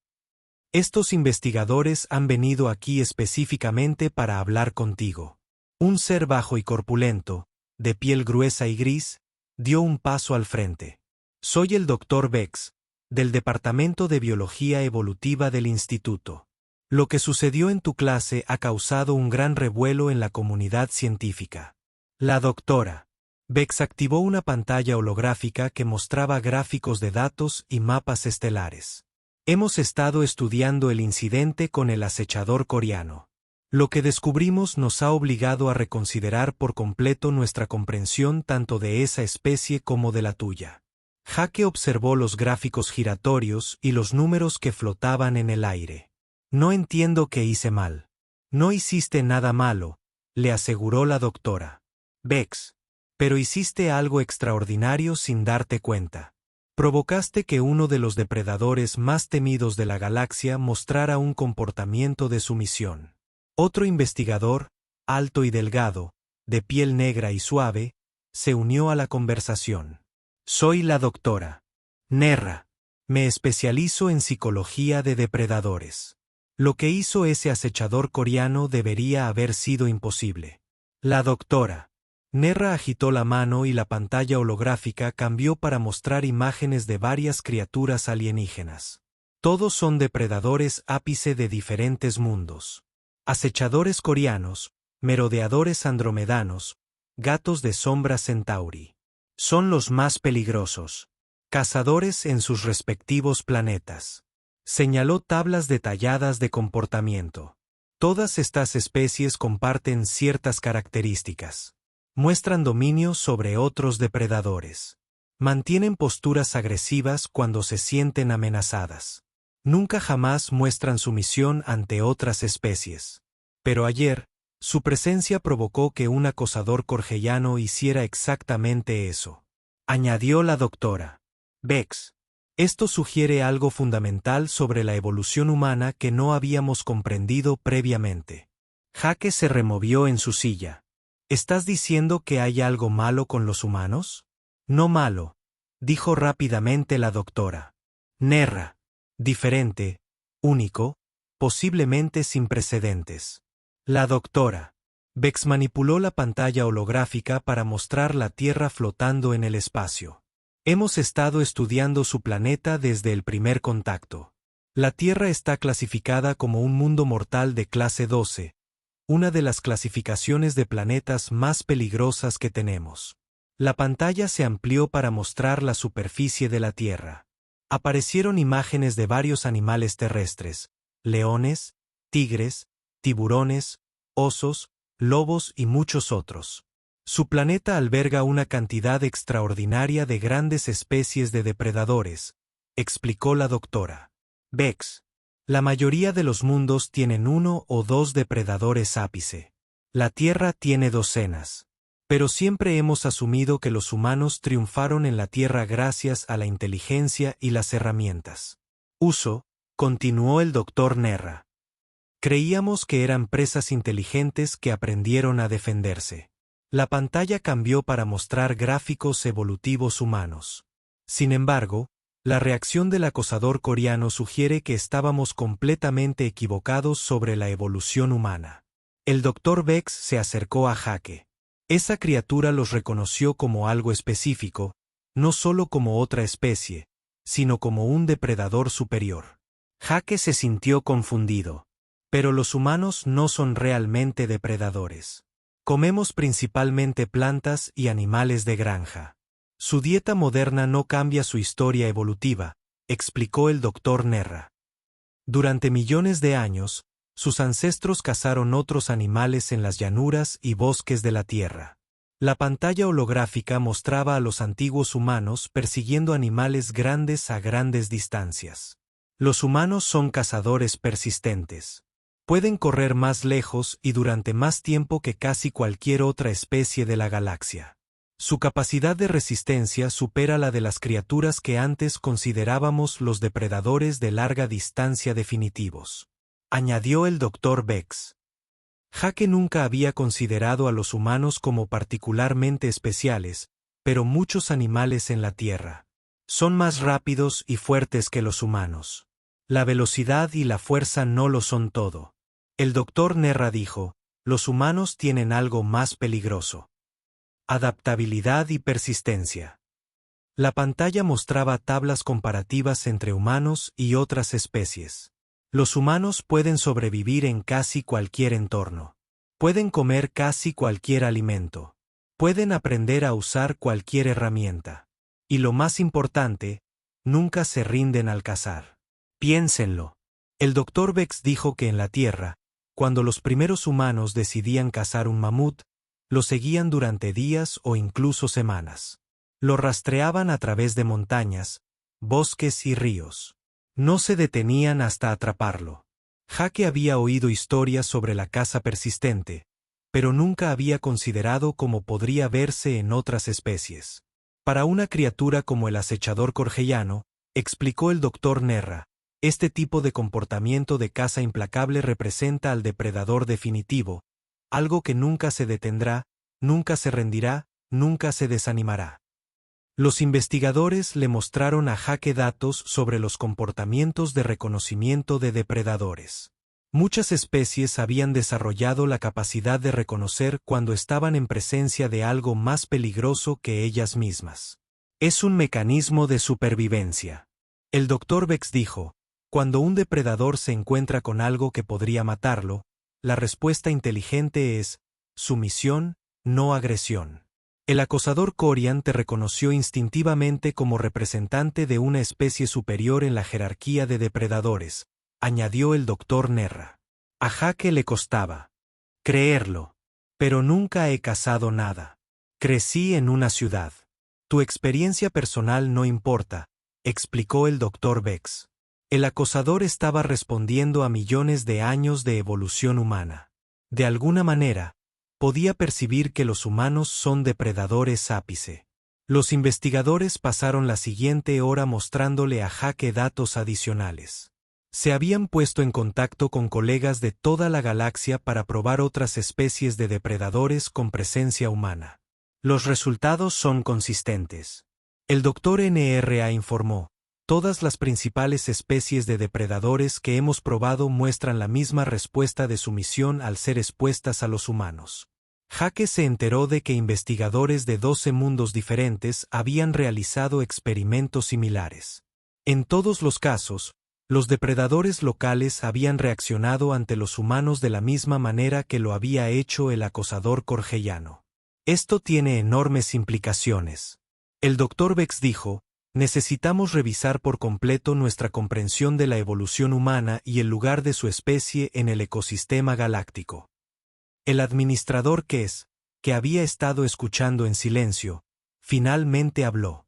Estos investigadores han venido aquí específicamente para hablar contigo. Un ser bajo y corpulento, de piel gruesa y gris, dio un paso al frente. Soy el Dr. Vex, del Departamento de Biología Evolutiva del Instituto. Lo que sucedió en tu clase ha causado un gran revuelo en la comunidad científica. La doctora Vex activó una pantalla holográfica que mostraba gráficos de datos y mapas estelares. Hemos estado estudiando el incidente con el acechador coreano. Lo que descubrimos nos ha obligado a reconsiderar por completo nuestra comprensión tanto de esa especie como de la tuya. Jake observó los gráficos giratorios y los números que flotaban en el aire. No entiendo qué hice mal. No hiciste nada malo, le aseguró la doctora Vex. Pero hiciste algo extraordinario sin darte cuenta. Provocaste que uno de los depredadores más temidos de la galaxia mostrara un comportamiento de sumisión. Otro investigador, alto y delgado, de piel negra y suave, se unió a la conversación. Soy la doctora Nerra. Me especializo en psicología de depredadores. Lo que hizo ese acechador coreano debería haber sido imposible. La doctora Nerra agitó la mano y la pantalla holográfica cambió para mostrar imágenes de varias criaturas alienígenas. Todos son depredadores ápice de diferentes mundos. Acechadores coreanos, merodeadores andromedanos, gatos de sombra centauri. Son los más peligrosos. Cazadores en sus respectivos planetas. Señaló tablas detalladas de comportamiento. Todas estas especies comparten ciertas características. Muestran dominio sobre otros depredadores. Mantienen posturas agresivas cuando se sienten amenazadas. Nunca jamás muestran sumisión ante otras especies. Pero ayer, su presencia provocó que un acosador corgellano hiciera exactamente eso. Añadió la doctora Vex. Esto sugiere algo fundamental sobre la evolución humana que no habíamos comprendido previamente. Jake se removió en su silla. ¿Estás diciendo que hay algo malo con los humanos? No malo, dijo rápidamente la doctora Nerra. Diferente, único, posiblemente sin precedentes. La doctora Vex manipuló la pantalla holográfica para mostrar la Tierra flotando en el espacio. Hemos estado estudiando su planeta desde el primer contacto. La Tierra está clasificada como un mundo mortal de clase 12. Una de las clasificaciones de planetas más peligrosas que tenemos. La pantalla se amplió para mostrar la superficie de la Tierra. Aparecieron imágenes de varios animales terrestres, leones, tigres, tiburones, osos, lobos y muchos otros. Su planeta alberga una cantidad extraordinaria de grandes especies de depredadores, explicó la doctora Vex. La mayoría de los mundos tienen uno o dos depredadores ápice. La Tierra tiene docenas. Pero siempre hemos asumido que los humanos triunfaron en la Tierra gracias a la inteligencia y las herramientas. Continuó el Dr. Nerra. Creíamos que eran presas inteligentes que aprendieron a defenderse. La pantalla cambió para mostrar gráficos evolutivos humanos. Sin embargo, la reacción del acosador coreano sugiere que estábamos completamente equivocados sobre la evolución humana. El Dr. Vex se acercó a Jake. Esa criatura los reconoció como algo específico, no solo como otra especie, sino como un depredador superior. Jake se sintió confundido. Pero los humanos no son realmente depredadores. Comemos principalmente plantas y animales de granja. Su dieta moderna no cambia su historia evolutiva, explicó el Dr. Nerra. Durante millones de años, sus ancestros cazaron otros animales en las llanuras y bosques de la Tierra. La pantalla holográfica mostraba a los antiguos humanos persiguiendo animales grandes a grandes distancias. Los humanos son cazadores persistentes. Pueden correr más lejos y durante más tiempo que casi cualquier otra especie de la galaxia. Su capacidad de resistencia supera la de las criaturas que antes considerábamos los depredadores de larga distancia definitivos, añadió el Dr. Bex. Jake nunca había considerado a los humanos como particularmente especiales, pero muchos animales en la Tierra son más rápidos y fuertes que los humanos. La velocidad y la fuerza no lo son todo. El Dr. Nerra dijo, los humanos tienen algo más peligroso: adaptabilidad y persistencia. La pantalla mostraba tablas comparativas entre humanos y otras especies. Los humanos pueden sobrevivir en casi cualquier entorno. Pueden comer casi cualquier alimento. Pueden aprender a usar cualquier herramienta. Y lo más importante, nunca se rinden al cazar. Piénsenlo. El Dr. Bex dijo que en la Tierra, cuando los primeros humanos decidían cazar un mamut, lo seguían durante días o incluso semanas. Lo rastreaban a través de montañas, bosques y ríos. No se detenían hasta atraparlo. Jake había oído historias sobre la caza persistente, pero nunca había considerado cómo podría verse en otras especies. Para una criatura como el acechador corgellano, explicó el Dr. Nerra, este tipo de comportamiento de caza implacable representa al depredador definitivo, algo que nunca se detendrá, nunca se rendirá, nunca se desanimará. Los investigadores le mostraron a Jake datos sobre los comportamientos de reconocimiento de depredadores. Muchas especies habían desarrollado la capacidad de reconocer cuando estaban en presencia de algo más peligroso que ellas mismas. Es un mecanismo de supervivencia. El Dr. Bex dijo, cuando un depredador se encuentra con algo que podría matarlo, la respuesta inteligente es sumisión, no agresión. El acosador Corian te reconoció instintivamente como representante de una especie superior en la jerarquía de depredadores, añadió el Dr. Nerra. A Jake le costaba creerlo. Pero nunca he cazado nada. Crecí en una ciudad. Tu experiencia personal no importa, explicó el Dr. Bex. El acosador estaba respondiendo a millones de años de evolución humana. De alguna manera, podía percibir que los humanos son depredadores ápice. Los investigadores pasaron la siguiente hora mostrándole a Jake datos adicionales. Se habían puesto en contacto con colegas de toda la galaxia para probar otras especies de depredadores con presencia humana. Los resultados son consistentes. El Dr. Nra informó, todas las principales especies de depredadores que hemos probado muestran la misma respuesta de sumisión al ser expuestas a los humanos. Jake se enteró de que investigadores de 12 mundos diferentes habían realizado experimentos similares. En todos los casos, los depredadores locales habían reaccionado ante los humanos de la misma manera que lo había hecho el acosador corgellano. Esto tiene enormes implicaciones. El Dr. Bex dijo, necesitamos revisar por completo nuestra comprensión de la evolución humana y el lugar de su especie en el ecosistema galáctico. El administrador Kess, que había estado escuchando en silencio, finalmente habló.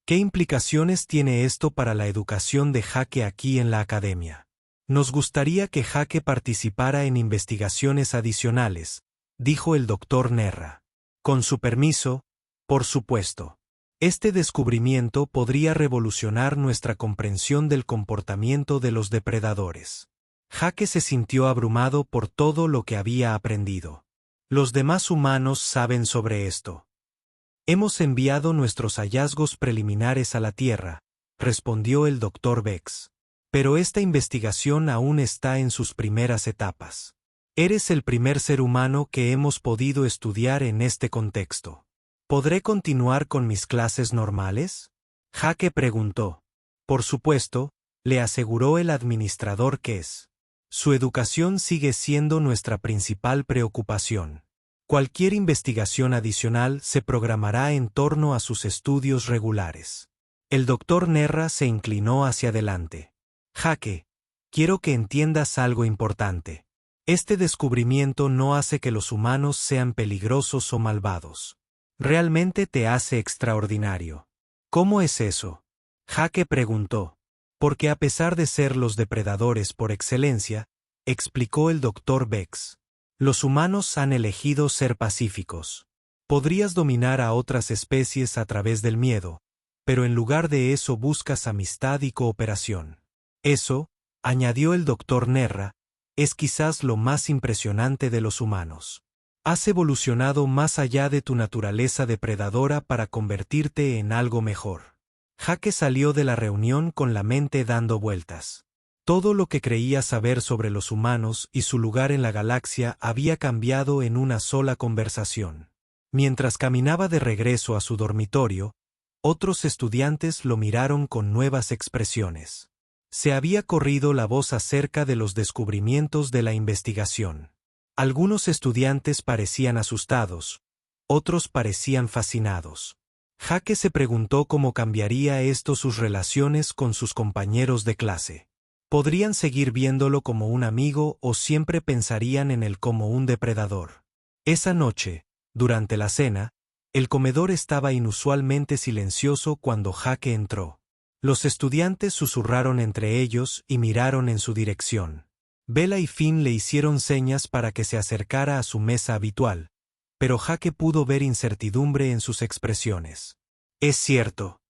¿Qué implicaciones tiene esto para la educación de Jake aquí en la academia? Nos gustaría que Jake participara en investigaciones adicionales, dijo el Dr. Nerra. Con su permiso, por supuesto. Este descubrimiento podría revolucionar nuestra comprensión del comportamiento de los depredadores. Jake se sintió abrumado por todo lo que había aprendido. Los demás humanos saben sobre esto. Hemos enviado nuestros hallazgos preliminares a la Tierra, respondió el Dr. Bex. Pero esta investigación aún está en sus primeras etapas. Eres el primer ser humano que hemos podido estudiar en este contexto. ¿Podré continuar con mis clases normales? Jake preguntó. Por supuesto, le aseguró el administrador Kess. Su educación sigue siendo nuestra principal preocupación. Cualquier investigación adicional se programará en torno a sus estudios regulares. El Dr. Nerra se inclinó hacia adelante. Jake, quiero que entiendas algo importante. Este descubrimiento no hace que los humanos sean peligrosos o malvados. Realmente te hace extraordinario. ¿Cómo es eso? Jake preguntó. Porque a pesar de ser los depredadores por excelencia, explicó el Dr. Bex, los humanos han elegido ser pacíficos. Podrías dominar a otras especies a través del miedo, pero en lugar de eso buscas amistad y cooperación. Eso, añadió el Dr. Nerra, es quizás lo más impresionante de los humanos. Has evolucionado más allá de tu naturaleza depredadora para convertirte en algo mejor. Jake salió de la reunión con la mente dando vueltas. Todo lo que creía saber sobre los humanos y su lugar en la galaxia había cambiado en una sola conversación. Mientras caminaba de regreso a su dormitorio, otros estudiantes lo miraron con nuevas expresiones. Se había corrido la voz acerca de los descubrimientos de la investigación. Algunos estudiantes parecían asustados, otros parecían fascinados. Jake se preguntó cómo cambiaría esto sus relaciones con sus compañeros de clase. ¿Podrían seguir viéndolo como un amigo o siempre pensarían en él como un depredador? Esa noche, durante la cena, el comedor estaba inusualmente silencioso cuando Jake entró. Los estudiantes susurraron entre ellos y miraron en su dirección. Bella y Finn le hicieron señas para que se acercara a su mesa habitual, pero Jake pudo ver incertidumbre en sus expresiones. ¿Es cierto?,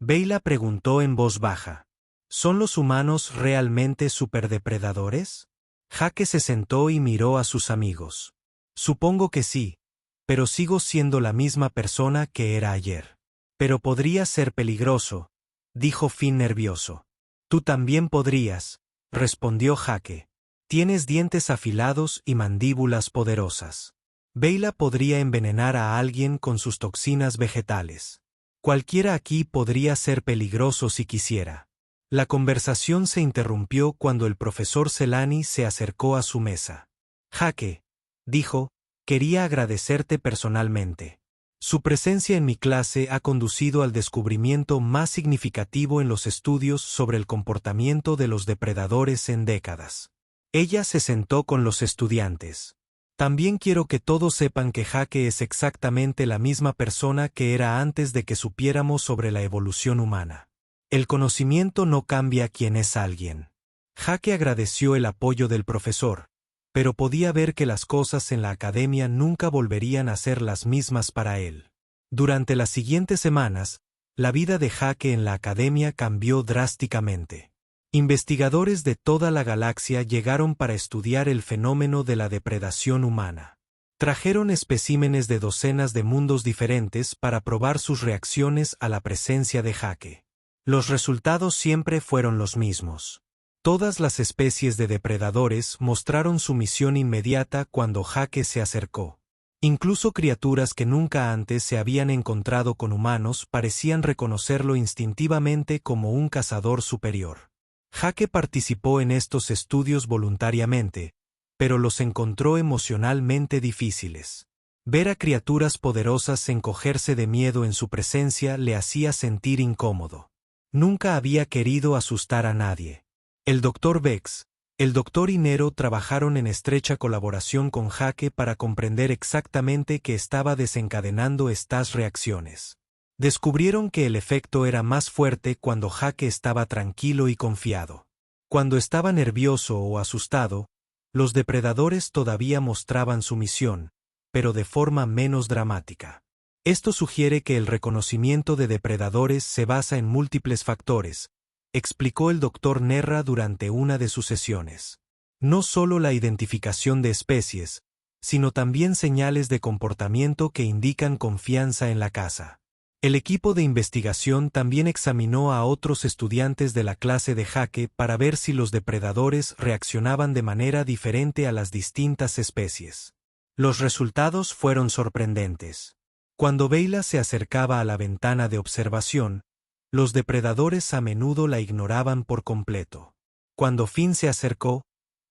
Bella preguntó en voz baja. ¿Son los humanos realmente superdepredadores? Jake se sentó y miró a sus amigos. Supongo que sí, pero sigo siendo la misma persona que era ayer. Pero podría ser peligroso, dijo Finn nervioso. Tú también podrías, respondió Jake. Tienes dientes afilados y mandíbulas poderosas. Bella podría envenenar a alguien con sus toxinas vegetales. Cualquiera aquí podría ser peligroso si quisiera. La conversación se interrumpió cuando el profesor Celani se acercó a su mesa. Jake, dijo, quería agradecerte personalmente. Su presencia en mi clase ha conducido al descubrimiento más significativo en los estudios sobre el comportamiento de los depredadores en décadas. Ella se sentó con los estudiantes. También quiero que todos sepan que Jake es exactamente la misma persona que era antes de que supiéramos sobre la evolución humana. El conocimiento no cambia quién es alguien. Jake agradeció el apoyo del profesor, pero podía ver que las cosas en la academia nunca volverían a ser las mismas para él. Durante las siguientes semanas, la vida de Jake en la academia cambió drásticamente. Investigadores de toda la galaxia llegaron para estudiar el fenómeno de la depredación humana. Trajeron especímenes de docenas de mundos diferentes para probar sus reacciones a la presencia de Jake. Los resultados siempre fueron los mismos. Todas las especies de depredadores mostraron sumisión inmediata cuando Jake se acercó. Incluso criaturas que nunca antes se habían encontrado con humanos parecían reconocerlo instintivamente como un cazador superior. Jake participó en estos estudios voluntariamente, pero los encontró emocionalmente difíciles. Ver a criaturas poderosas encogerse de miedo en su presencia le hacía sentir incómodo. Nunca había querido asustar a nadie. El Dr. Vex, el Dr. Inero trabajaron en estrecha colaboración con Jake para comprender exactamente qué estaba desencadenando estas reacciones. Descubrieron que el efecto era más fuerte cuando Jake estaba tranquilo y confiado. Cuando estaba nervioso o asustado, los depredadores todavía mostraban sumisión, pero de forma menos dramática. Esto sugiere que el reconocimiento de depredadores se basa en múltiples factores, explicó el Dr. Nerra durante una de sus sesiones. No solo la identificación de especies, sino también señales de comportamiento que indican confianza en la caza. El equipo de investigación también examinó a otros estudiantes de la clase de Jake para ver si los depredadores reaccionaban de manera diferente a las distintas especies. Los resultados fueron sorprendentes. Cuando Bella se acercaba a la ventana de observación, los depredadores a menudo la ignoraban por completo. Cuando Finn se acercó,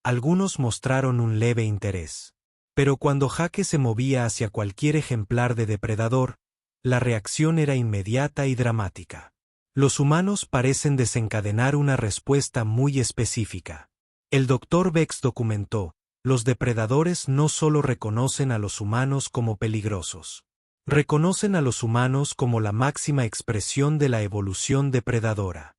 algunos mostraron un leve interés. Pero cuando Jake se movía hacia cualquier ejemplar de depredador, la reacción era inmediata y dramática. Los humanos parecen desencadenar una respuesta muy específica. El Dr. Vex documentó, los depredadores no solo reconocen a los humanos como peligrosos. Reconocen a los humanos como la máxima expresión de la evolución depredadora.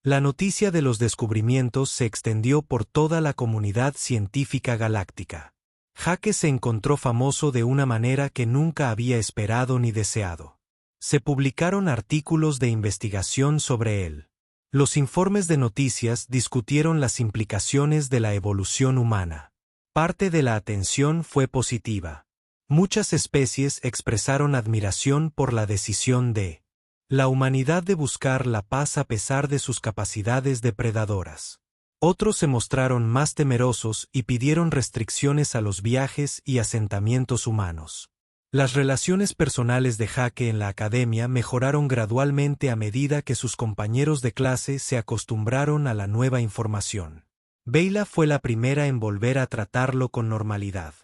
La noticia de los descubrimientos se extendió por toda la comunidad científica galáctica. Jake se encontró famoso de una manera que nunca había esperado ni deseado. Se publicaron artículos de investigación sobre él. Los informes de noticias discutieron las implicaciones de la evolución humana. Parte de la atención fue positiva. Muchas especies expresaron admiración por la decisión de la humanidad de buscar la paz a pesar de sus capacidades depredadoras. Otros se mostraron más temerosos y pidieron restricciones a los viajes y asentamientos humanos. Las relaciones personales de Jake en la academia mejoraron gradualmente a medida que sus compañeros de clase se acostumbraron a la nueva información. Beyla fue la primera en volver a tratarlo con normalidad.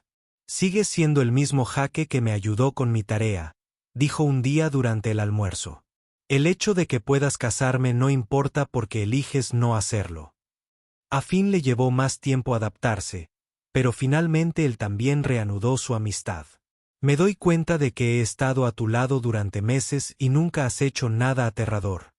«Sigue siendo el mismo Jake que me ayudó con mi tarea», dijo un día durante el almuerzo. «El hecho de que puedas casarme no importa porque eliges no hacerlo». A Finn le llevó más tiempo adaptarse, pero finalmente él también reanudó su amistad. «Me doy cuenta de que he estado a tu lado durante meses y nunca has hecho nada aterrador»,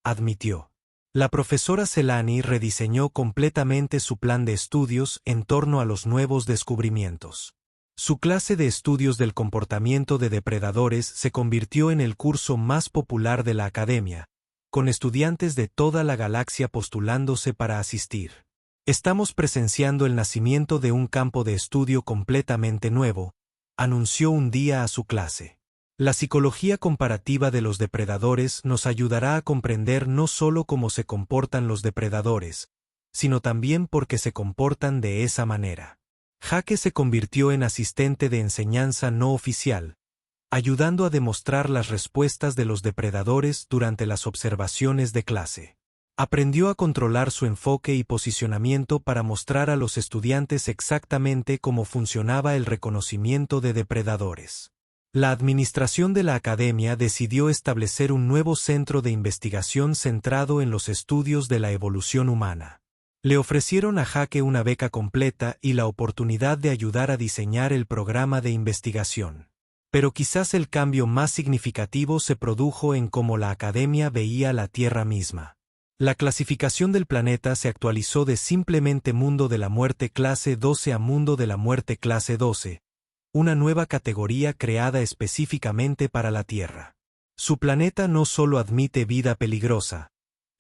admitió. La profesora Celani rediseñó completamente su plan de estudios en torno a los nuevos descubrimientos. Su clase de estudios del comportamiento de depredadores se convirtió en el curso más popular de la academia, con estudiantes de toda la galaxia postulándose para asistir. «Estamos presenciando el nacimiento de un campo de estudio completamente nuevo», anunció un día a su clase. «La psicología comparativa de los depredadores nos ayudará a comprender no solo cómo se comportan los depredadores, sino también por qué se comportan de esa manera». Jake se convirtió en asistente de enseñanza no oficial, ayudando a demostrar las respuestas de los depredadores durante las observaciones de clase. Aprendió a controlar su enfoque y posicionamiento para mostrar a los estudiantes exactamente cómo funcionaba el reconocimiento de depredadores. La administración de la academia decidió establecer un nuevo centro de investigación centrado en los estudios de la evolución humana. Le ofrecieron a Jake una beca completa y la oportunidad de ayudar a diseñar el programa de investigación. Pero quizás el cambio más significativo se produjo en cómo la academia veía la Tierra misma. La clasificación del planeta se actualizó de simplemente Mundo de la Muerte clase 12 a Mundo de la Muerte clase 12, una nueva categoría creada específicamente para la Tierra. «Su planeta no solo admite vida peligrosa»,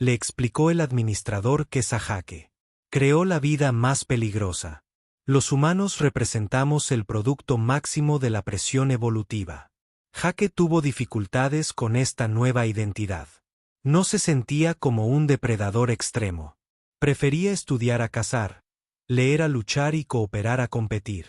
le explicó el administrador Jake. «Creó la vida más peligrosa. Los humanos representamos el producto máximo de la presión evolutiva». Jake tuvo dificultades con esta nueva identidad. No se sentía como un depredador extremo. Prefería estudiar a cazar, leer a luchar y cooperar a competir.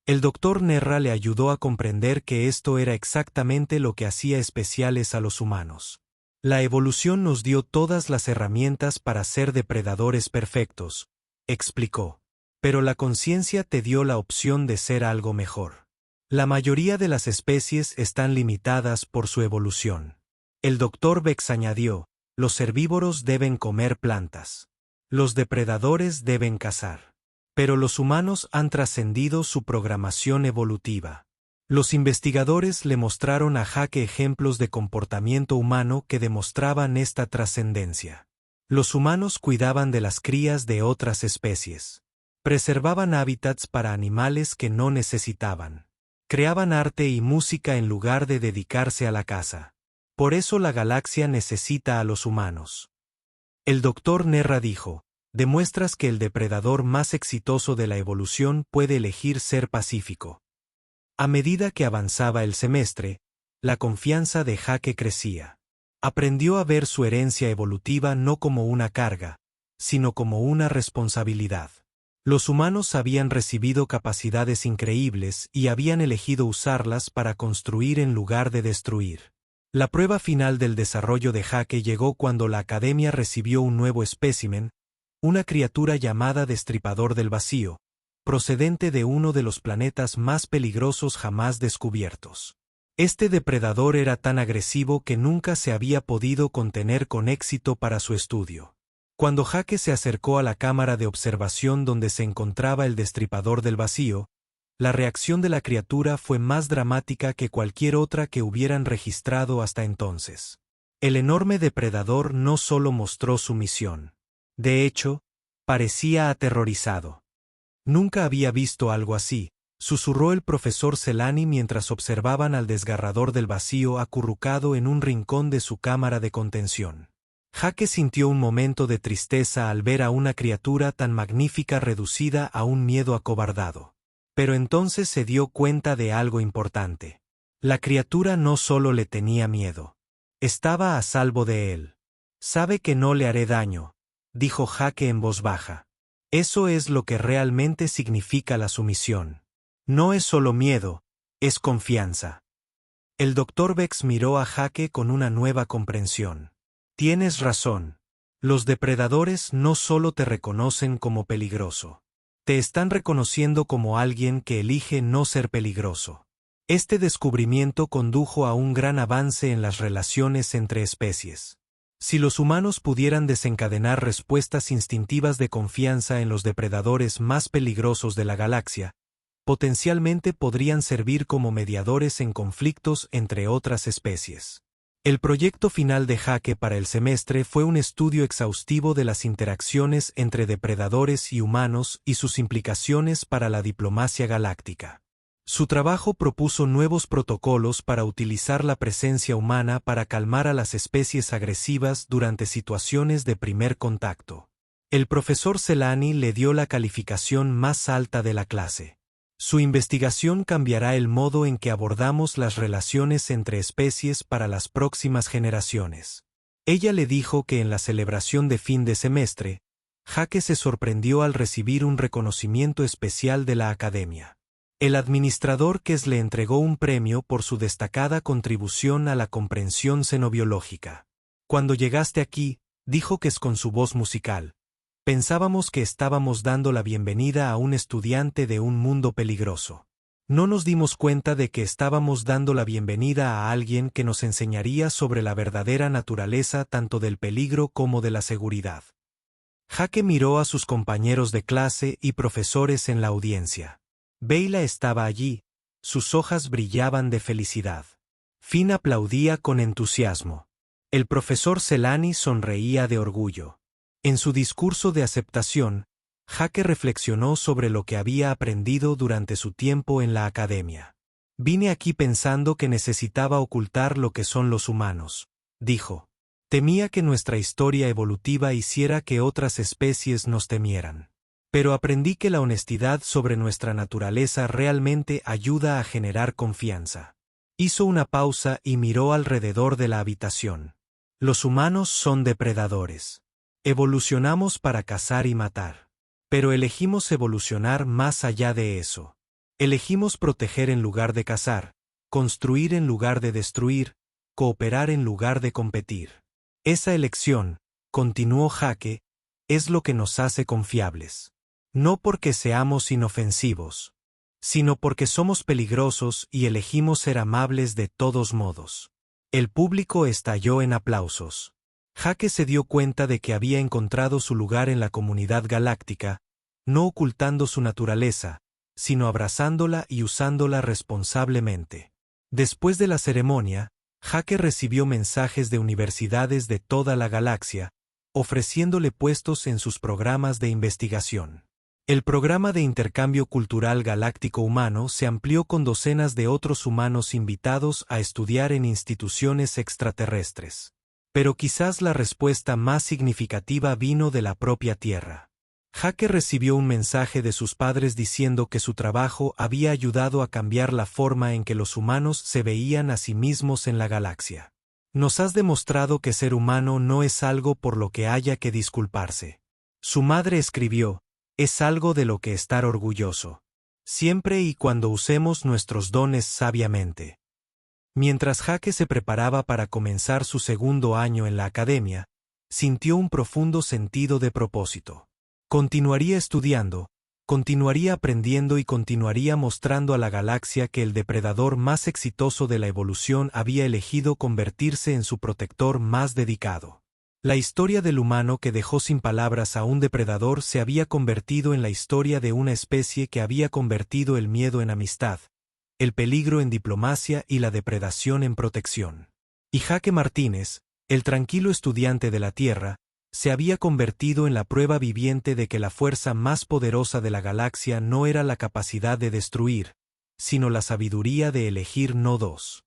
El Dr. Nerra le ayudó a comprender que esto era exactamente lo que hacía especiales a los humanos. «La evolución nos dio todas las herramientas para ser depredadores perfectos», explicó. «Pero la conciencia te dio la opción de ser algo mejor. La mayoría de las especies están limitadas por su evolución». El Dr. Bex añadió: «Los herbívoros deben comer plantas. Los depredadores deben cazar. Pero los humanos han trascendido su programación evolutiva». Los investigadores le mostraron a Jake ejemplos de comportamiento humano que demostraban esta trascendencia. Los humanos cuidaban de las crías de otras especies. Preservaban hábitats para animales que no necesitaban. Creaban arte y música en lugar de dedicarse a la caza. Por eso la galaxia necesita a los humanos. El Dr. Nerra dijo: «Demuestras que el depredador más exitoso de la evolución puede elegir ser pacífico». A medida que avanzaba el semestre, la confianza de Jake crecía. Aprendió a ver su herencia evolutiva no como una carga, sino como una responsabilidad. Los humanos habían recibido capacidades increíbles y habían elegido usarlas para construir en lugar de destruir. La prueba final del desarrollo de Jake llegó cuando la academia recibió un nuevo espécimen, una criatura llamada Destripador del Vacío, procedente de uno de los planetas más peligrosos jamás descubiertos. Este depredador era tan agresivo que nunca se había podido contener con éxito para su estudio. Cuando Jake se acercó a la cámara de observación donde se encontraba el Destripador del Vacío, la reacción de la criatura fue más dramática que cualquier otra que hubieran registrado hasta entonces. El enorme depredador no solo mostró sumisión. De hecho, parecía aterrorizado. Nunca había visto algo así, susurró el profesor Celani mientras observaban al desgarrador del vacío acurrucado en un rincón de su cámara de contención. Jake sintió un momento de tristeza al ver a una criatura tan magnífica reducida a un miedo acobardado. Pero entonces se dio cuenta de algo importante. La criatura no solo le tenía miedo. Estaba a salvo de él. «Sabe que no le haré daño», dijo Jake en voz baja. Eso es lo que realmente significa la sumisión. No es solo miedo, es confianza. El Dr. Vex miró a Jake con una nueva comprensión. Tienes razón. Los depredadores no solo te reconocen como peligroso. Te están reconociendo como alguien que elige no ser peligroso. Este descubrimiento condujo a un gran avance en las relaciones entre especies. Si los humanos pudieran desencadenar respuestas instintivas de confianza en los depredadores más peligrosos de la galaxia, potencialmente podrían servir como mediadores en conflictos entre otras especies. El proyecto final de Jake para el semestre fue un estudio exhaustivo de las interacciones entre depredadores y humanos y sus implicaciones para la diplomacia galáctica. Su trabajo propuso nuevos protocolos para utilizar la presencia humana para calmar a las especies agresivas durante situaciones de primer contacto. El profesor Celani le dio la calificación más alta de la clase. Su investigación cambiará el modo en que abordamos las relaciones entre especies para las próximas generaciones. Ella le dijo que en la celebración de fin de semestre, Jake se sorprendió al recibir un reconocimiento especial de la Academia. El administrador Kes le entregó un premio por su destacada contribución a la comprensión xenobiológica. Cuando llegaste aquí, dijo Kes con su voz musical, pensábamos que estábamos dando la bienvenida a un estudiante de un mundo peligroso. No nos dimos cuenta de que estábamos dando la bienvenida a alguien que nos enseñaría sobre la verdadera naturaleza tanto del peligro como de la seguridad. Jake miró a sus compañeros de clase y profesores en la audiencia. Beyla estaba allí, sus hojas brillaban de felicidad. Finn aplaudía con entusiasmo. El profesor Celani sonreía de orgullo. En su discurso de aceptación, Jake reflexionó sobre lo que había aprendido durante su tiempo en la academia. Vine aquí pensando que necesitaba ocultar lo que son los humanos, dijo. Temía que nuestra historia evolutiva hiciera que otras especies nos temieran. Pero aprendí que la honestidad sobre nuestra naturaleza realmente ayuda a generar confianza. Hizo una pausa y miró alrededor de la habitación. Los humanos son depredadores. Evolucionamos para cazar y matar. Pero elegimos evolucionar más allá de eso. Elegimos proteger en lugar de cazar, construir en lugar de destruir, cooperar en lugar de competir. Esa elección, continuó Jake, es lo que nos hace confiables. No porque seamos inofensivos, sino porque somos peligrosos y elegimos ser amables de todos modos. El público estalló en aplausos. Jake se dio cuenta de que había encontrado su lugar en la comunidad galáctica, no ocultando su naturaleza, sino abrazándola y usándola responsablemente. Después de la ceremonia, Jake recibió mensajes de universidades de toda la galaxia, ofreciéndole puestos en sus programas de investigación. El programa de intercambio cultural galáctico humano se amplió con docenas de otros humanos invitados a estudiar en instituciones extraterrestres. Pero quizás la respuesta más significativa vino de la propia Tierra. Jake recibió un mensaje de sus padres diciendo que su trabajo había ayudado a cambiar la forma en que los humanos se veían a sí mismos en la galaxia. Nos has demostrado que ser humano no es algo por lo que haya que disculparse. Su madre escribió, es algo de lo que estar orgulloso. Siempre y cuando usemos nuestros dones sabiamente. Mientras Jake se preparaba para comenzar su segundo año en la academia, sintió un profundo sentido de propósito. Continuaría estudiando, continuaría aprendiendo y continuaría mostrando a la galaxia que el depredador más exitoso de la evolución había elegido convertirse en su protector más dedicado. La historia del humano que dejó sin palabras a un depredador se había convertido en la historia de una especie que había convertido el miedo en amistad, el peligro en diplomacia y la depredación en protección. Y Jake Martínez, el tranquilo estudiante de la Tierra, Se había convertido en la prueba viviente de que la fuerza más poderosa de la galaxia no era la capacidad de destruir, sino la sabiduría de elegir nodos.